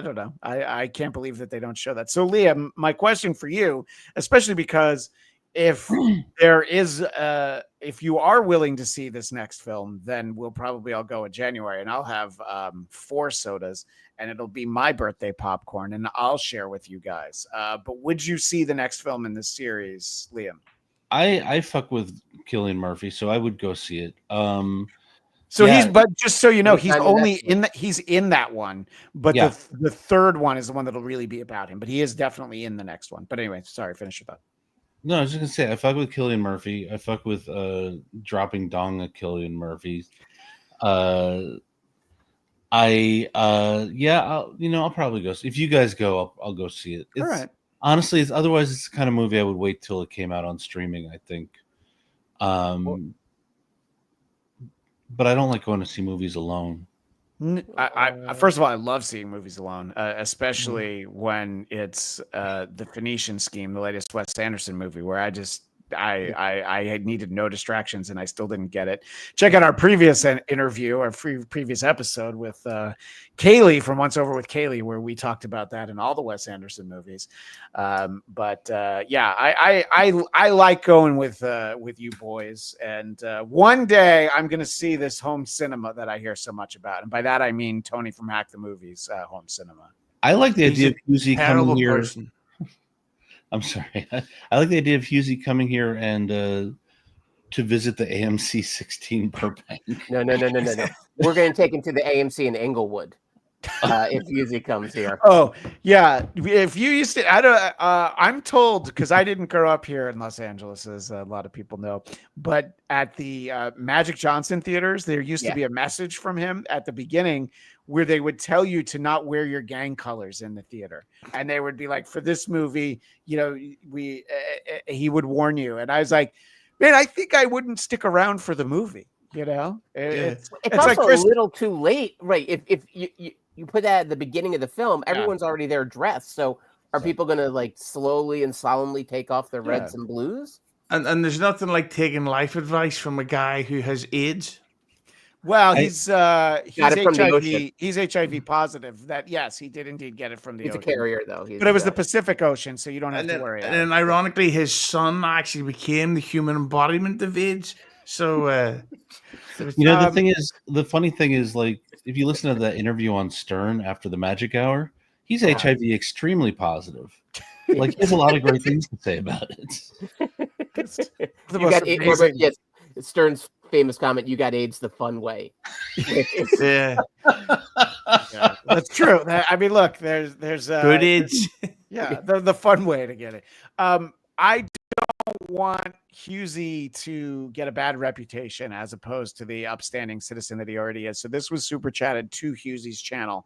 don't know. I can't believe that they don't show that. So, Liam, my question for you, especially because if there is, if you are willing to see this next film, then we'll probably all go in January, and I'll have 4 sodas, and it'll be my birthday popcorn, and I'll share with you guys. But would you see the next film in this series, Liam? I fuck with Cillian Murphy, so I would go see it. So Yeah. he's, but just so you know, he's Anytime the only next one. in that, he's in that one, but Yeah. the third one is the one that'll really be about him. But he is definitely in the next one. But anyway, sorry, finish your thought. No, I was just gonna say I fuck with Cillian Murphy. I fuck with dropping dong at Cillian Murphy. I'll probably go. If you guys go, I'll go see it. All right. Honestly, otherwise it's the kind of movie I would wait till it came out on streaming, I think. But I don't like going to see movies alone. First of all, I love seeing movies alone, especially when it's the Phoenician Scheme, the latest Wes Anderson movie, where I had needed no distractions and I still didn't get it. Check out our previous interview, our previous episode with Kaylee from Once Over with Kaylee, where we talked about that in all the Wes Anderson movies. I like going with you boys. And one day I'm going to see this home cinema that I hear so much about. And by that, I mean Tony from Hack the Movies home cinema. I like the idea of Hughezy coming here. Person. I'm sorry. I like the idea of Hughezy coming here and to visit the AMC 16 Burbank. No. We're going to take him to the AMC in Inglewood if Hughezy comes here. Oh yeah, if you used to, I'm told, because I didn't grow up here in Los Angeles, as a lot of people know, but at the Magic Johnson theaters, there used to be a message from him at the beginning where they would tell you to not wear your gang colors in the theater, and they would be like, for this movie, he would warn you, and I was like, man, I think I wouldn't stick around for the movie. It's also like a little too late, right? If you put that at the beginning of the film, everyone's already there dressed. So are people going to like slowly and solemnly take off their reds and blues? And there's nothing like taking life advice from a guy who has AIDS. Well, he's HIV. He's HIV positive. That yes, he did indeed get it from the He's ocean. a carrier, though. But it was the Pacific Ocean, so you don't have to worry. And then, ironically, his son actually became the human embodiment of AIDS. So, the funny thing is, like, if you listen to that interview on Stern after the Magic Hour, he's HIV extremely positive. Like, he has a lot of great things to say about it. You got AIDS. Stern's famous comment: "You got AIDS the fun way." Yeah, that's true. I mean, look, there's good AIDS. Yeah, the fun way to get it. I don't want Hughezy to get a bad reputation as opposed to the upstanding citizen that he already is. So this was super chatted to Hughezy's channel.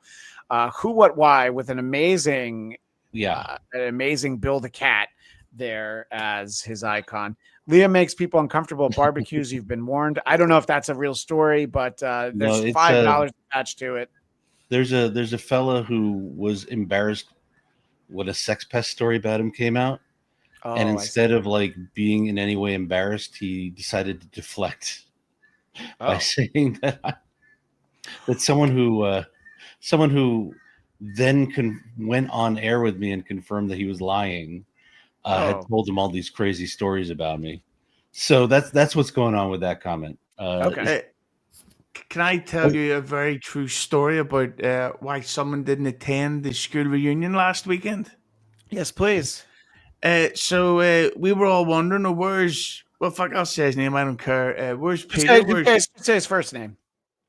Who, What, Why, with an amazing Bill the Cat there as his icon. Liam makes people uncomfortable at barbecues. You've been warned. I don't know if that's a real story, but there's $5 attached to it. There's a fella who was embarrassed when a Sex Pest story about him came out. Oh, and instead of like being in any way embarrassed, he decided to deflect by saying that someone who then went on air with me and confirmed that he was lying had told him all these crazy stories about me. So that's what's going on with that comment. Okay. Can I tell you a very true story about why someone didn't attend the school reunion last weekend? Yes, please. So we were all wondering, I'll say his name. I don't care. Where's Peter? Say his first name.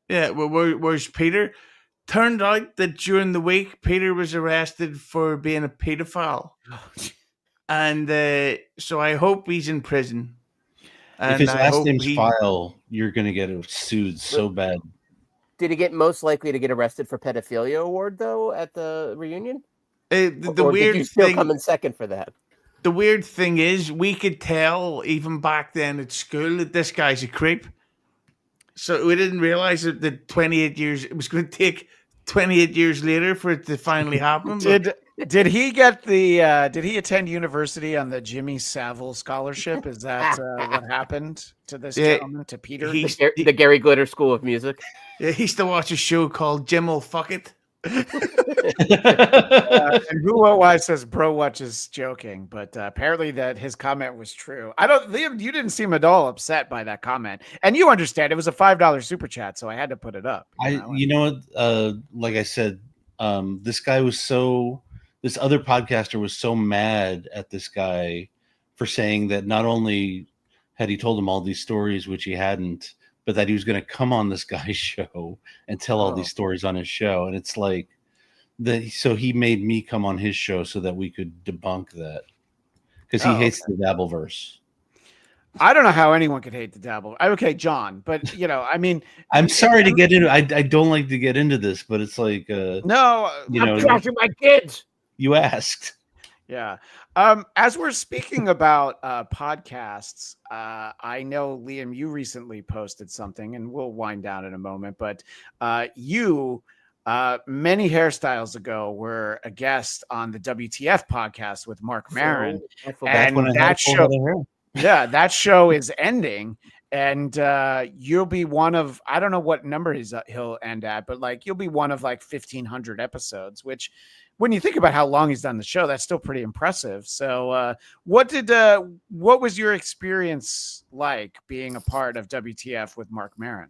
Yeah. Where's Peter? Turned out that during the week, Peter was arrested for being a pedophile. And so I hope he's in prison. And if his last name's File, you're going to get sued so bad. Did he get most likely to get arrested for pedophilia award, though, at the reunion? The or weird did you still thing, come in second for that? The weird thing is, we could tell even back then at school that this guy's a creep. So we didn't realize that 28 years, it was going to take 28 years later for it to finally happen. Did he get did he attend university on the Jimmy Savile scholarship? Is that what happened to this gentleman, to Peter? The Gary Glitter School of Music? Yeah, he used to watch a show called Jim'll Fuck It. And Who, What, Why says Bro Watch is joking, but apparently that his comment was true. Liam, you didn't seem at all upset by that comment, and you understand it was a $5 super chat, so I had to put it up. Like I said, this other podcaster was so mad at this guy for saying that not only had he told him all these stories, which he hadn't, but that he was going to come on this guy's show and tell all these stories on his show. And it's like so he made me come on his show so that we could debunk that, because he hates the Dabbleverse. I don't know how anyone could hate the Dabble. Okay, John, but I mean, I'm sorry to get into. I don't like to get into this, but it's like, no, I'm trashing my kids. You asked. Yeah. As we're speaking about podcasts, I know, Liam, you recently posted something, and we'll wind down in a moment, but you many hairstyles ago were a guest on the WTF podcast with Mark Maron, and that show is ending, and you'll be one of, I don't know what number he'll end at, but like you'll be one of like 1,500 episodes, which when you think about how long he's done the show, that's still pretty impressive. So what was your experience like being a part of WTF with Mark Maron?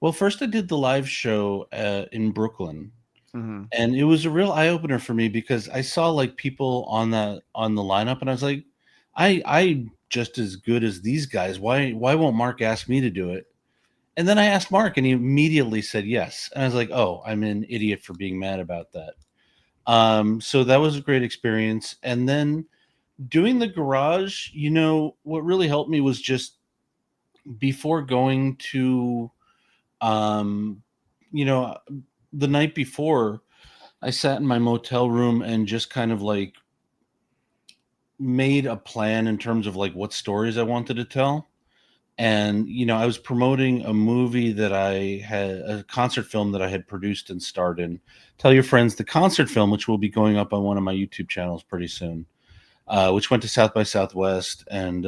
Well, first I did the live show in Brooklyn, and it was a real eye opener for me, because I saw like people on the lineup, and I was like, I just as good as these guys. Why won't Mark ask me to do it? And then I asked Mark, and he immediately said yes. And I was like, oh, I'm an idiot for being mad about that. So that was a great experience. And then doing the garage, what really helped me was just before going to, the night before, I sat in my motel room and just kind of like made a plan in terms of like what stories I wanted to tell. And, I was promoting a movie that a concert film that I had produced and starred in. Tell Your Friends, the concert film, which will be going up on one of my YouTube channels pretty soon, which went to South by Southwest. And,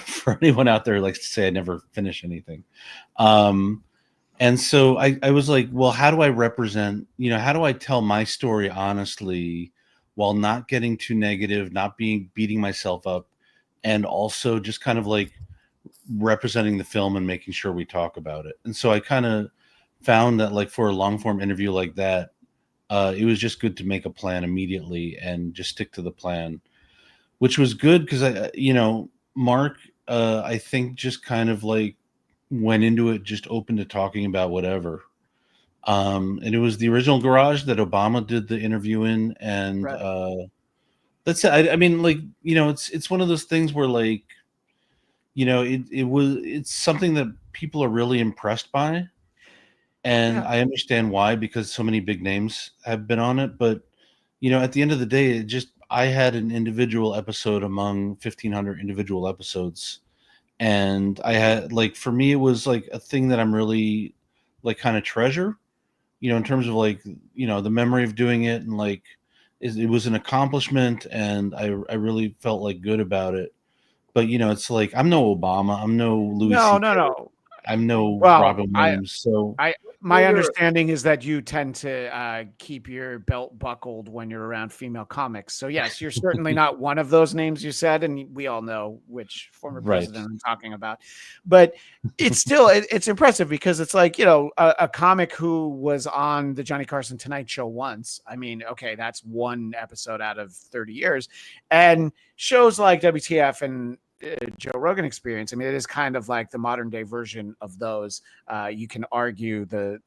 for anyone out there who likes to say I never finish anything. And so I was like, well, how do I represent, how do I tell my story honestly while not getting too negative, not beating myself up, and also just kind of like representing the film and making sure we talk about it. And so I kind of found that like for a long form interview like that, it was just good to make a plan immediately and just stick to the plan, which was good because Mark, I think just kind of like went into it just open to talking about whatever. And it was the original garage that Obama did the interview in, and that's it. I mean, like, it's one of those things where like, it's something that people are really impressed by. And I understand why, because so many big names have been on it. But, at the end of the day, I had an individual episode among 1,500 individual episodes. And I had, like, for me, it was like a thing that I'm really like kind of treasure, in terms of like, the memory of doing it. And like, it was an accomplishment, and I really felt like good about it. But it's like, I'm no Obama, I'm no Louis C.K. No. I'm no Robin Williams. My understanding is that you tend to keep your belt buckled when you're around female comics. So yes, you're certainly not one of those names you said, and we all know which former president I'm talking about. But it's still it's impressive, because it's like, a comic who was on the Johnny Carson Tonight Show once. I mean, okay, that's one episode out of 30 years, and shows like WTF and Joe Rogan Experience. I mean, it is kind of like the modern day version of those. You can argue the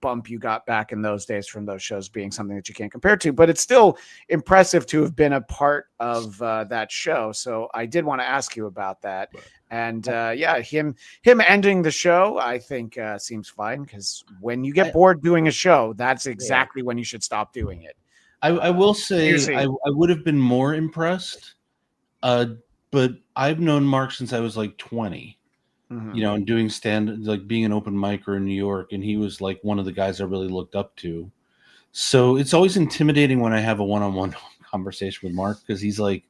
bump you got back in those days from those shows being something that you can't compare to, but it's still impressive to have been a part of that show. So I did want to ask you about that. And him ending the show, I think seems fine, because when you get bored doing a show, that's exactly when you should stop doing it. I will say I would have been more impressed. But I've known Mark since I was like 20, and doing like being an open micer in New York. And he was like one of the guys I really looked up to. So it's always intimidating when I have a one-on-one conversation with Mark, because he's like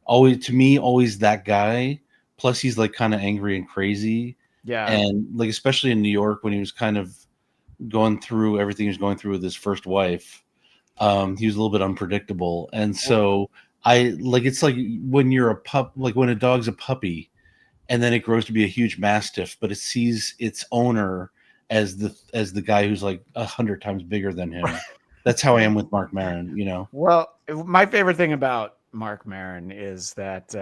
always that guy. Plus he's like kind of angry and crazy. Yeah. And like, especially in New York, when he was kind of going through everything he was going through with his first wife, he was a little bit unpredictable. And so it's like when you're a pup, like when a dog's a puppy and then it grows to be a huge mastiff, but it sees its owner as the guy who's like 100 times bigger than him. That's how I am with Mark Maron, Well, my favorite thing about Mark Maron is that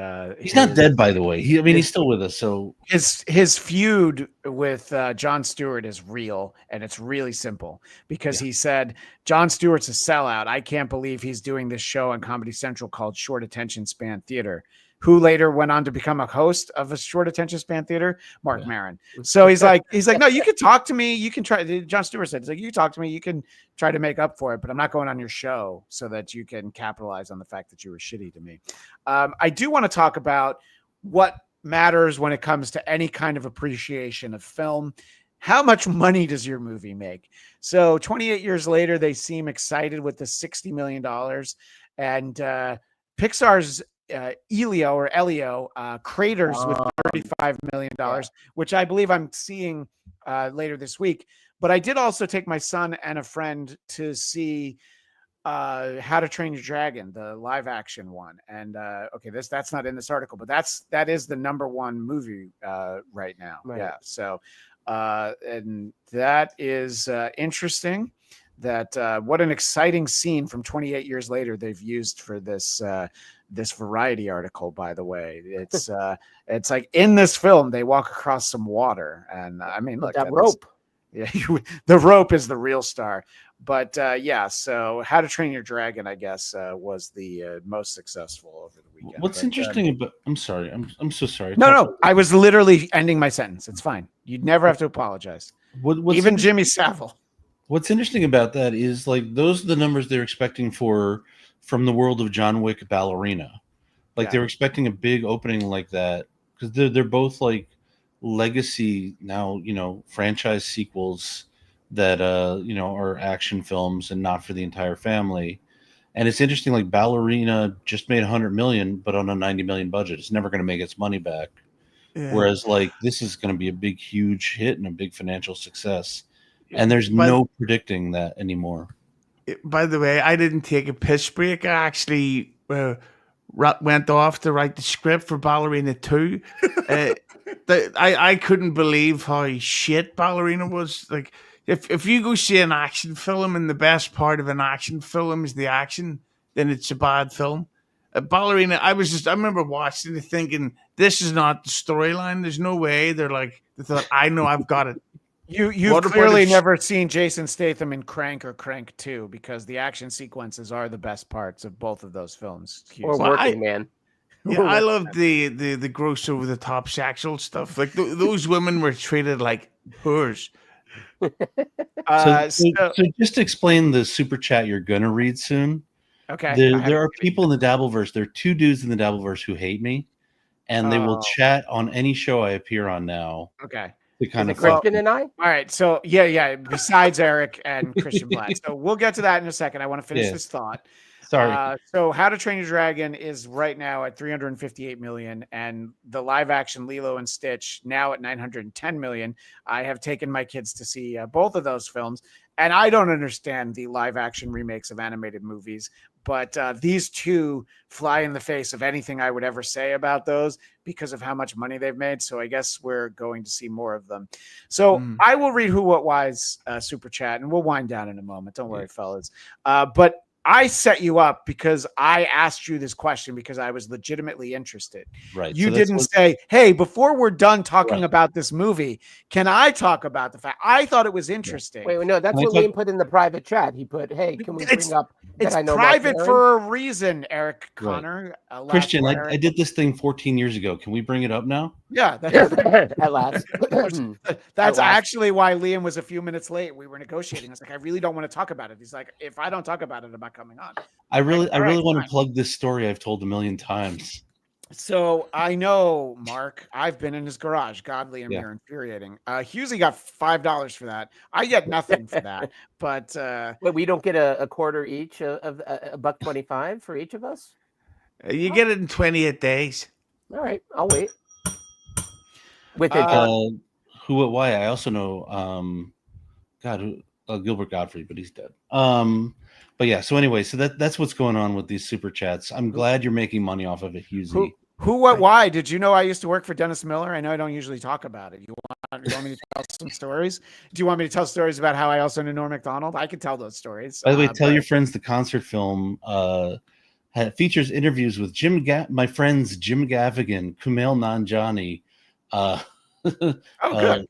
He's not dead, by the way. He's still with us. So his feud with Jon Stewart is real, and it's really simple because he said Jon Stewart's a sellout. I can't believe he's doing this show on Comedy Central called Short Attention Span Theater. Who later went on to become a host of a short attention span theater, Mark Maron. So he's like, no, you can talk to me. You can try. Jon Stewart said, he's like, you can talk to me. You can try to make up for it, but I'm not going on your show so that you can capitalize on the fact that you were shitty to me. I do want to talk about what matters when it comes to any kind of appreciation of film. How much money does your movie make? So 28 years later, they seem excited with the $60 million, and Pixar's Elio craters with $35 million, which I believe I'm seeing later this week. But I did also take my son and a friend to see How to Train Your Dragon, the live action one. And that's not in this article, but that is the #1 movie right now. Right. Yeah. So and that is interesting. That what an exciting scene from 28 years later they've used for this this Variety article. By the way, it's like in this film they walk across some water, and I mean, look, that rope. The rope is the real star. But so How to Train Your Dragon, I guess, was the most successful over the weekend. What's interesting about? I'm sorry. I'm so sorry. No. I was literally ending my sentence. It's fine. You'd never have to apologize. Even Jimmy Savile. What's interesting about that is like those are the numbers they're expecting from the world of John Wick Ballerina. Like they're expecting a big opening like that because they're both like legacy now, franchise sequels that are action films and not for the entire family. And it's interesting, like Ballerina just made 100 million, but on a 90 million budget, it's never going to make its money back. Yeah. Whereas like this is going to be a big, huge hit and a big financial success. And there's no predicting that anymore. By the way, I didn't take a piss break. I actually went off to write the script for Ballerina 2. I couldn't believe how shit Ballerina was. Like, if you go see an action film and the best part of an action film is the action, then it's a bad film. Ballerina, I remember watching it thinking, this is not the storyline. There's no way. They thought, I know I've got it. You've clearly never seen Jason Statham in Crank or Crank 2 because the action sequences are the best parts of both of those films. Or Working Man. Yeah, I love the gross over the top sexual stuff. Like those women were treated like whores. So just to explain the super chat you're gonna read soon. Okay. There are people in the Dabbleverse. There are 2 dudes in the Dabbleverse who hate me, and they will chat on any show I appear on now. Okay. Christian and I? All right. So yeah. Besides Eric and Christian Bladt. So we'll get to that in a second. I want to finish this thought. Sorry. So How to Train Your Dragon is right now at 358 million, and the live action Lilo and Stitch now at 910 million. I have taken my kids to see both of those films, and I don't understand the live action remakes of animated movies, but these two fly in the face of anything I would ever say about those because of how much money they've made. So I guess we're going to see more of them. So I will read Who, What, Why's super chat, and we'll wind down in a moment. Don't worry, fellas. But I set you up because I asked you this question because I was legitimately interested. Right. You didn't say, hey, before we're done talking about this movie, can I talk about the fact? I thought it was interesting. Wait, no, that's what Liam put in the private chat. He put, hey, can we bring up that it's I know private for a reason, Eric Connor. Christian, I did this thing 14 years ago. Can we bring it up now? Yeah. At last. That's actually why Liam was a few minutes late. We were negotiating. I was like, I really don't want to talk about it. He's like, if I don't talk about it, I'm not coming on. I really want to plug this story I've told a million times. So I know, Mark, I've been in his garage. God, Liam, you're infuriating. Hughezy got $5 for that. I get nothing for that. But wait, we don't get a quarter each of $1.25 for each of us? You get it in 28 days. All right, I'll wait. With Who, What, Why? I also know Gilbert Gottfried, but he's dead. But yeah, so anyway, so that's what's going on with these super chats. I'm glad you're making money off of it, Hughezy. Who, What, Why? Did you know I used to work for Dennis Miller? I know I don't usually talk about it. You want me to tell some stories? Do you want me to tell stories about how I also knew Norm Macdonald? I can tell those stories. By the way, tell your friends the concert film features interviews with my friends Jim Gaffigan, Kumail Nanjiani, Good.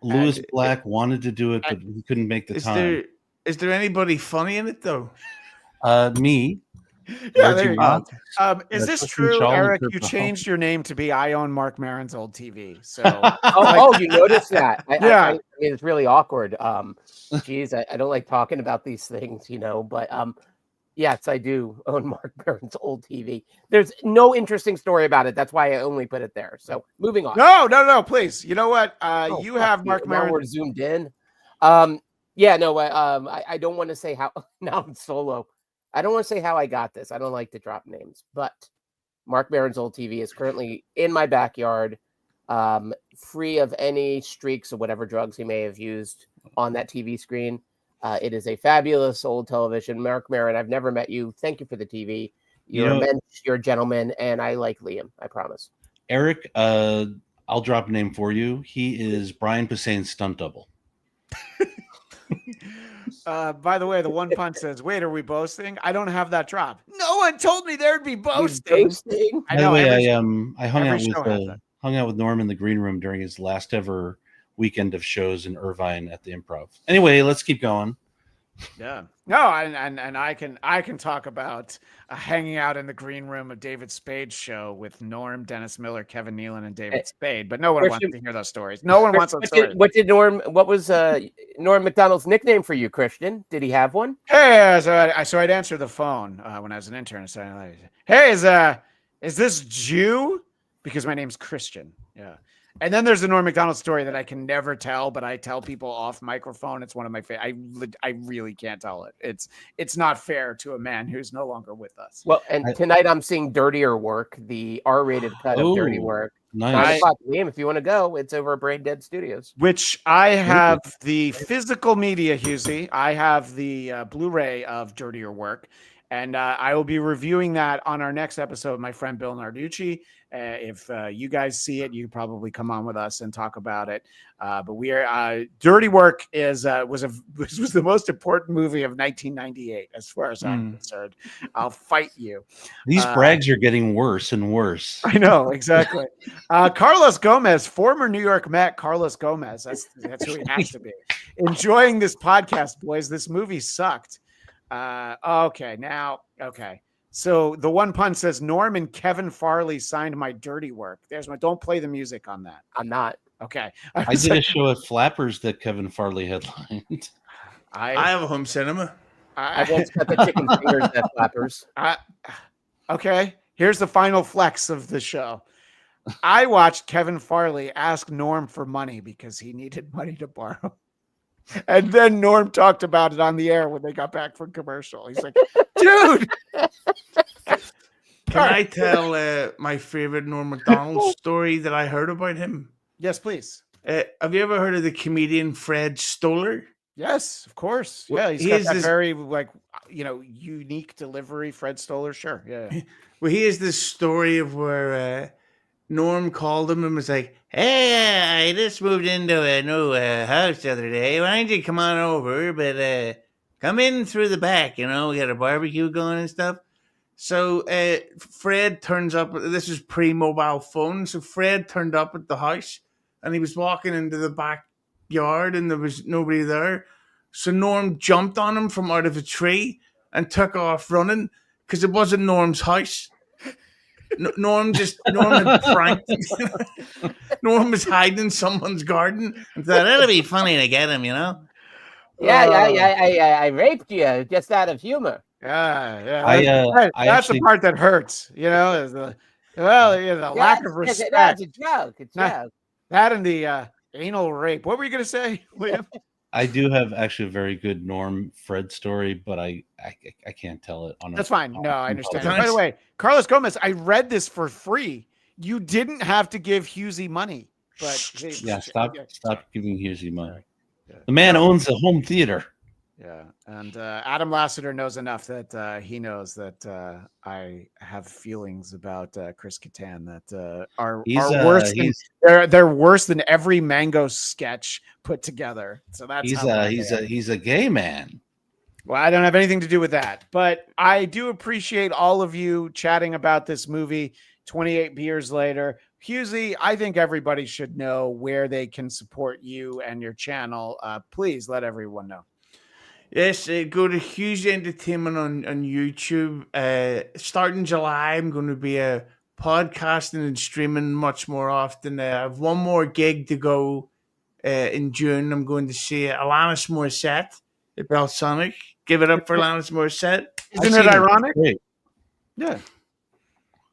Lewis And Black wanted to do it, but he couldn't make the time. Is there anybody funny in it though? Me. Yeah, there you go. Okay. Is this Kristen true, Schaal and Eric? Kurt You Russell. changed your name to be I Own Mark Maron's Old TV. So You noticed that? I mean, it's really awkward. Geez, I don't like talking about these things, but yes, I do own Mark Maron's old TV. There's no interesting story about it. That's why I only put it there. So moving on. No, please. You know what? You have fuck Mark you. Now Maron. we're zoomed in. I don't want to say how. Now I'm solo. I don't want to say how I got this. I don't like to drop names, but Mark Maron's old TV is currently in my backyard, free of any streaks of whatever drugs he may have used on that TV screen. It is a fabulous old television. Mark Maron, I've never met you. Thank you for the TV. You're a mensch, you're a gentleman, and I like Liam. I promise. Eric, I'll drop a name for you. He is Brian Posehn's stunt double. By the way, the one punch says, "Wait, are we boasting?" I don't have that drop. No one told me there'd be boasting. By the way, I hung out with Norm in the green room during his last ever weekend of shows in Irvine at the Improv. Anyway, let's keep going. Yeah. No, and I can talk about hanging out in the green room of David Spade's show with Norm, Dennis Miller, Kevin Nealon, and David Spade. But no one wants to hear those stories. No one wants those stories. What was Norm Macdonald's nickname for you, Christian? Did he have one? Hey, so I'd answer the phone when I was an intern. So I'd like, hey, is this Jew? Because my name's Christian. Yeah. And then there's the Norm Macdonald story that I can never tell, but I tell people off microphone. It's one of my favorite. I really can't tell it. It's not fair to a man who's no longer with us. Well, and tonight I'm seeing Dirtier Work, the R-rated cut of Dirty Work. Nice. Game, if you want to go, it's over at Brain Dead Studios. Which I have the physical media, Hughezy. I have the Blu-ray of Dirtier Work. And I will be reviewing that on our next episode with my friend Bill Narducci. If you guys see it, you probably come on with us and talk about it. But we are Dirty Work was the most important movie of 1998, as far as I'm concerned. I'll fight you. These brags are getting worse and worse. I know, exactly. Carlos Gomez, former New York Met, Carlos Gomez. That's who he has to be. Enjoying this podcast, boys. This movie sucked. Okay. So the one pun says Norm and Kevin Farley signed my Dirty Work. Don't play the music on that. I'm not. Okay. I did a show at Flappers that Kevin Farley headlined. I have a home cinema. I once got the chicken fingers at Flappers. Okay. Here's the final flex of the show. I watched Kevin Farley ask Norm for money because he needed money to borrow. And then Norm talked about it on the air when they got back from commercial. He's like, dude. Can I tell my favorite Norm Macdonald story that I heard about him? Yes, please. Have you ever heard of the comedian Fred Stoller? Yes, of course. Yeah, he's got that very unique delivery. Fred Stoller, sure. Yeah. Well, he has this story of where Norm called him and was like, "Hey, I just moved into a new house the other day. Why don't you come on over? But come in through the back, we got a barbecue going and stuff." So Fred turns up. This is pre-mobile phone. So Fred turned up at the house and he was walking into the backyard and there was nobody there. So Norm jumped on him from out of a tree and took off running because it wasn't Norm's house. Norm had pranked him. Norm was hiding in someone's garden and thought it'll be funny to get him, Yeah, I raped you just out of humor. Yeah. That's the part that hurts, is the lack of respect. That's a joke. It's a joke. That and the anal rape. What were you going to say, Liam? I do have actually a very good Norm Fred story, but I can't tell it. That's fine. No, I understand. By the way, Carlos Gomez, I read this for free. You didn't have to give Hughezy money. But stop giving Hughezy money. Yeah. The man owns a home theater. Yeah, and Adam Lassiter knows enough that he knows that I have feelings about Chris Kattan that are worse. They're worse than every Mango sketch put together. So that's he's a gay man. Well, I don't have anything to do with that, but I do appreciate all of you chatting about this movie 28 beers later. Hughezy, I think everybody should know where they can support you and your channel. Please let everyone know. Yes, go to Hughes Entertainment on YouTube. Starting July, I'm going to be podcasting and streaming much more often. I have one more gig to go in June. I'm going to see Alanis Morissette at Belsonic. Give it up for Alanis Morissette. Isn't it ironic? Great. Yeah.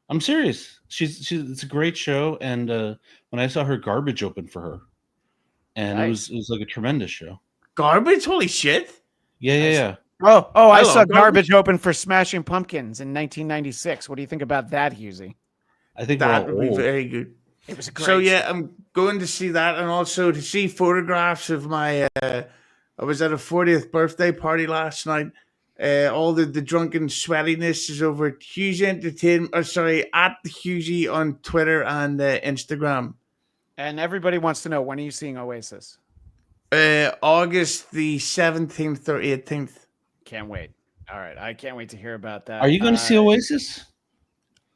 I'm serious. She's it's a great show, and when I saw her Garbage open for her, and Nice. it was like a tremendous show. Garbage? Holy shit! Yeah. I saw love Garbage open for Smashing Pumpkins in 1996. What do you think about that, Hughezy? I think That we're all would be old. very good. It was a great. So yeah, I'm going to see that, and also to see photographs of my. I was at a 40th birthday party last night. All the drunken sweatiness is over at Hughes Entertainment. At the Hughezy on Twitter and Instagram. And everybody wants to know, when are you seeing Oasis? August the 17th or 18th. Can't wait. All right, I can't wait to hear about that. Are you going to see Oasis?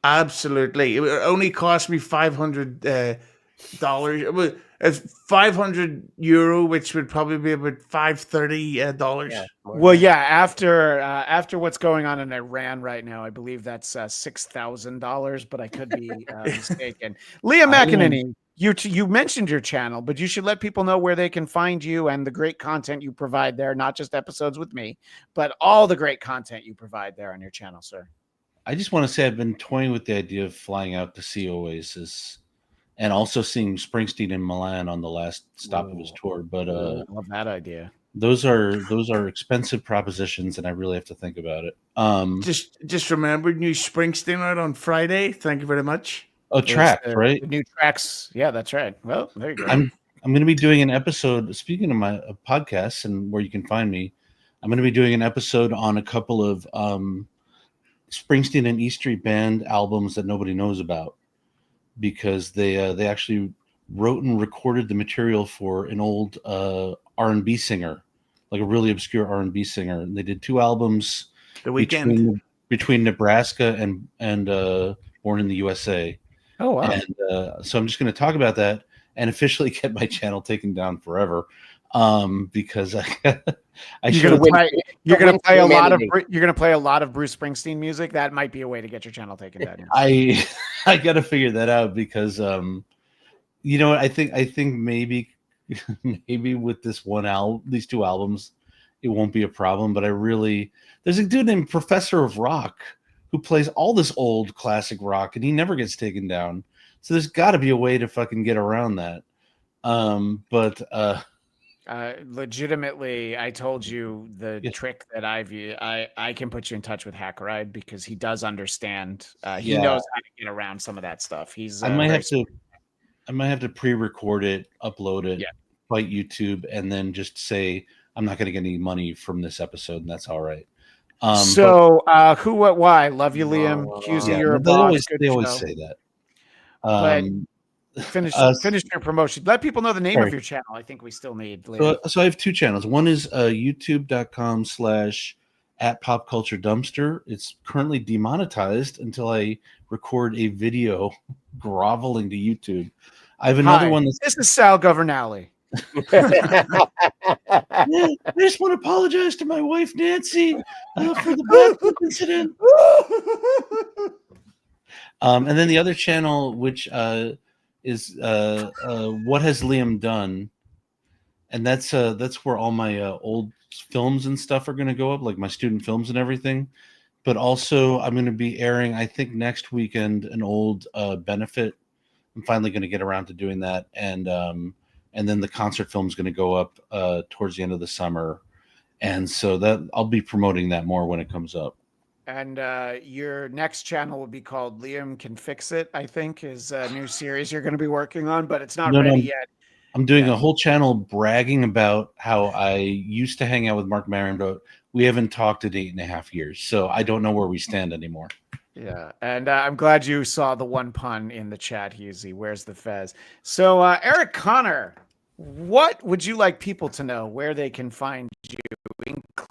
Absolutely. It only cost me $500. It's €500, which would probably be about $530. Yeah, Well, yeah. After what's going on in Iran right now, I believe that's $6,000, but I could be mistaken. Leah McEneany, you mentioned your channel, but you should let people know where they can find you and the great content you provide there. Not just episodes with me, but all the great content you provide there on your channel, sir. I just want to say I've been toying with the idea of flying out to see Oasis, and also seeing Springsteen in Milan on the last stop of his tour. But I love that idea. Those are expensive propositions, and I really have to think about it. Just remember, new Springsteen out on Friday. Thank you very much. Oh, Tracks, right? The new Tracks. Yeah, that's right. Well, there you go. I'm going to be doing an episode. Speaking of my podcasts and where you can find me, I'm going to be doing an episode on a couple of Springsteen and E Street Band albums that nobody knows about, because they actually wrote and recorded the material for an old R&B singer, like a really obscure R&B singer. And they did 2 albums The Weeknd. between Nebraska and Born in the USA. Oh, wow. And so I'm just going to talk about that and officially get my channel taken down forever, because you're going to play a lot of Bruce Springsteen music. That might be a way to get your channel taken down. I got to figure that out, because you know what, I think maybe with this these 2 albums, it won't be a problem. But there's a dude named Professor of Rock who plays all this old classic rock, and he never gets taken down. So there's got to be a way to fucking get around that. Legitimately, I told you the trick that I can put you in touch with Hackride, because he does understand. He knows how to get around some of that stuff. He's I might have to pre-record it, upload it, fight YouTube, and then just say I'm not going to get any money from this episode, and that's all right. Who, what, why? Love you, Liam. Hughezy, you're a boss. They always say that. But finish your promotion. Let people know the name of your channel. I think we still need. So I have 2 channels. One is youtube.com/@popculturedumpster. It's currently demonetized until I record a video groveling to YouTube. I have another one. This is Sal Governale. I just want to apologize to my wife Nancy for the Bladt incident. And then the other channel, which is What Has Liam Done, and that's where all my old films and stuff are going to go up, like my student films and everything. But also, I'm going to be airing, I think, next weekend, an old benefit. I'm finally going to get around to doing that, and then the concert film is going to go up towards the end of the summer, and so that I'll be promoting that more when it comes up. And your next channel will be called Liam Can Fix It, I think, is a new series you're going to be working on, but it's not ready yet. I'm doing a whole channel bragging about how I used to hang out with Mark Maron, but we haven't talked in 8.5 years, so I don't know where we stand anymore. Yeah, and I'm glad you saw the one pun in the chat, Hughezy. Where's the Fez? So, Eric Connor, what would you like people to know where they can find you,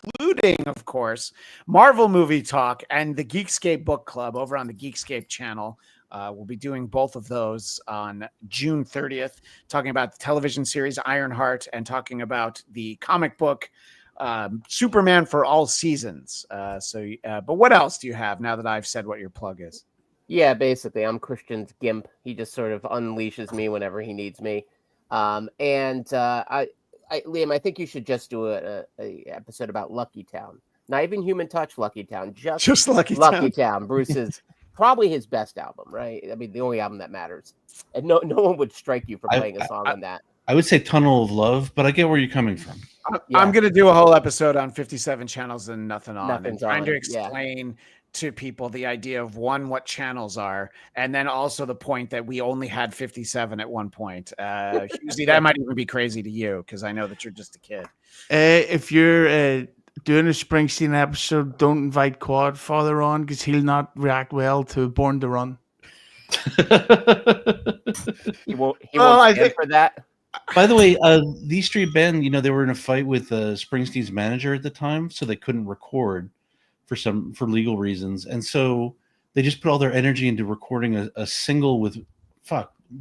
including, of course, Marvel Movie Talk and the Geekscape Book Club over on the Geekscape channel. We'll be doing both of those on June 30th, talking about the television series Ironheart and talking about the comic book Superman for All Seasons. But what else do you have now that I've said what your plug is? Yeah, basically, I'm Christian's gimp. He just sort of unleashes me whenever he needs me. Liam, I think you should just do a episode about Lucky Town. Not even Human Touch Lucky Town, just Lucky Town. Bruce's probably his best album, right? I mean, the only album that matters. And no one would strike you for playing a song on that. I would say Tunnel of Love, but I get where you're coming from. I'm going to do a whole episode on 57 channels and nothing on. Nothing's and trying on, to explain to people the idea of one, what channels are, and then also the point that we only had 57 at one point. Hughezy, that might even be crazy to you because I know that you're just a kid. If you're doing a Springsteen episode, don't invite Quadfather on because he'll not react well to Born to Run. He won't stand for that. By the way, the East Street Band, they were in a fight with Springsteen's manager at the time, so they couldn't record for legal reasons, and so they just put all their energy into recording a single with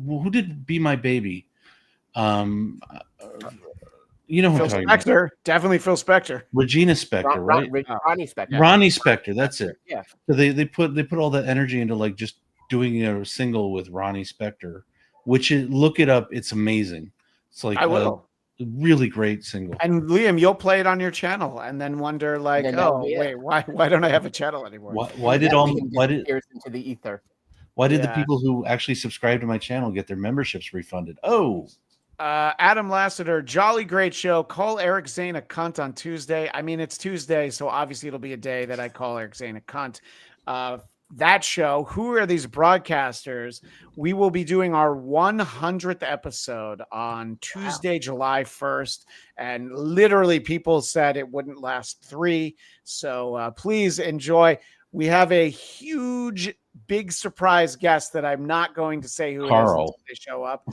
who did Be My Baby? Phil Spector, definitely Phil Spector. Regina Spector, right? Ronnie Spector. Ronnie Spector, that's it. Yeah. So they put all that energy into like just doing a single with Ronnie Spector, which look it up. It's amazing. It's like I will. A really great single. And Liam, you'll play it on your channel and then wonder like, wait, why don't I have a channel anymore? Why did into the ether? Why did the people who actually subscribe to my channel get their memberships refunded? Adam Lassiter, jolly great show. Call Eric Zane a cunt on Tuesday. I mean, it's Tuesday, so obviously it'll be a day that I call Eric Zane a cunt. That show, Who Are These Broadcasters? We will be doing our 100th episode on Tuesday, July 1st. And literally people said it wouldn't last 3. So please enjoy. We have a huge, big surprise guest that I'm not going to say who Carl. it is until they show up.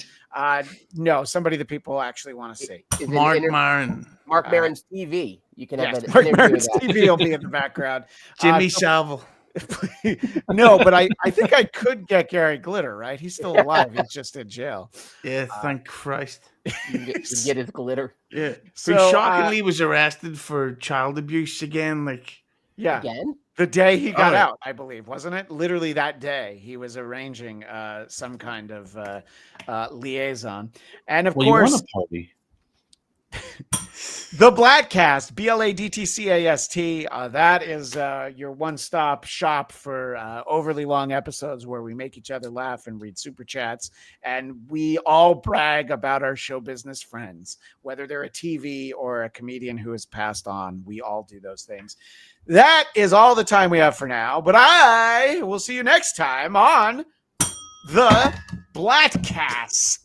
No, somebody that people actually want to see. Mark Maron. Mark Maron's TV. You can have Mark Maron's TV will be in the background. Jimmy Savile. No, but I think I could get Gary Glitter, right? He's still alive. He's just in jail. Yeah, thank Christ. You can get his glitter. Yeah. So, who shockingly was arrested for child abuse again. Again? The day he got out, I believe, wasn't it? Literally that day, he was arranging some kind of liaison. And of course, you want a party. The Bladtcast, Bladtcast. That is your one-stop shop for overly long episodes where we make each other laugh and read super chats. And we all brag about our show business friends, whether they're a TV or a comedian who has passed on. We all do those things. That is all the time we have for now, but I will see you next time on The Bladtcast.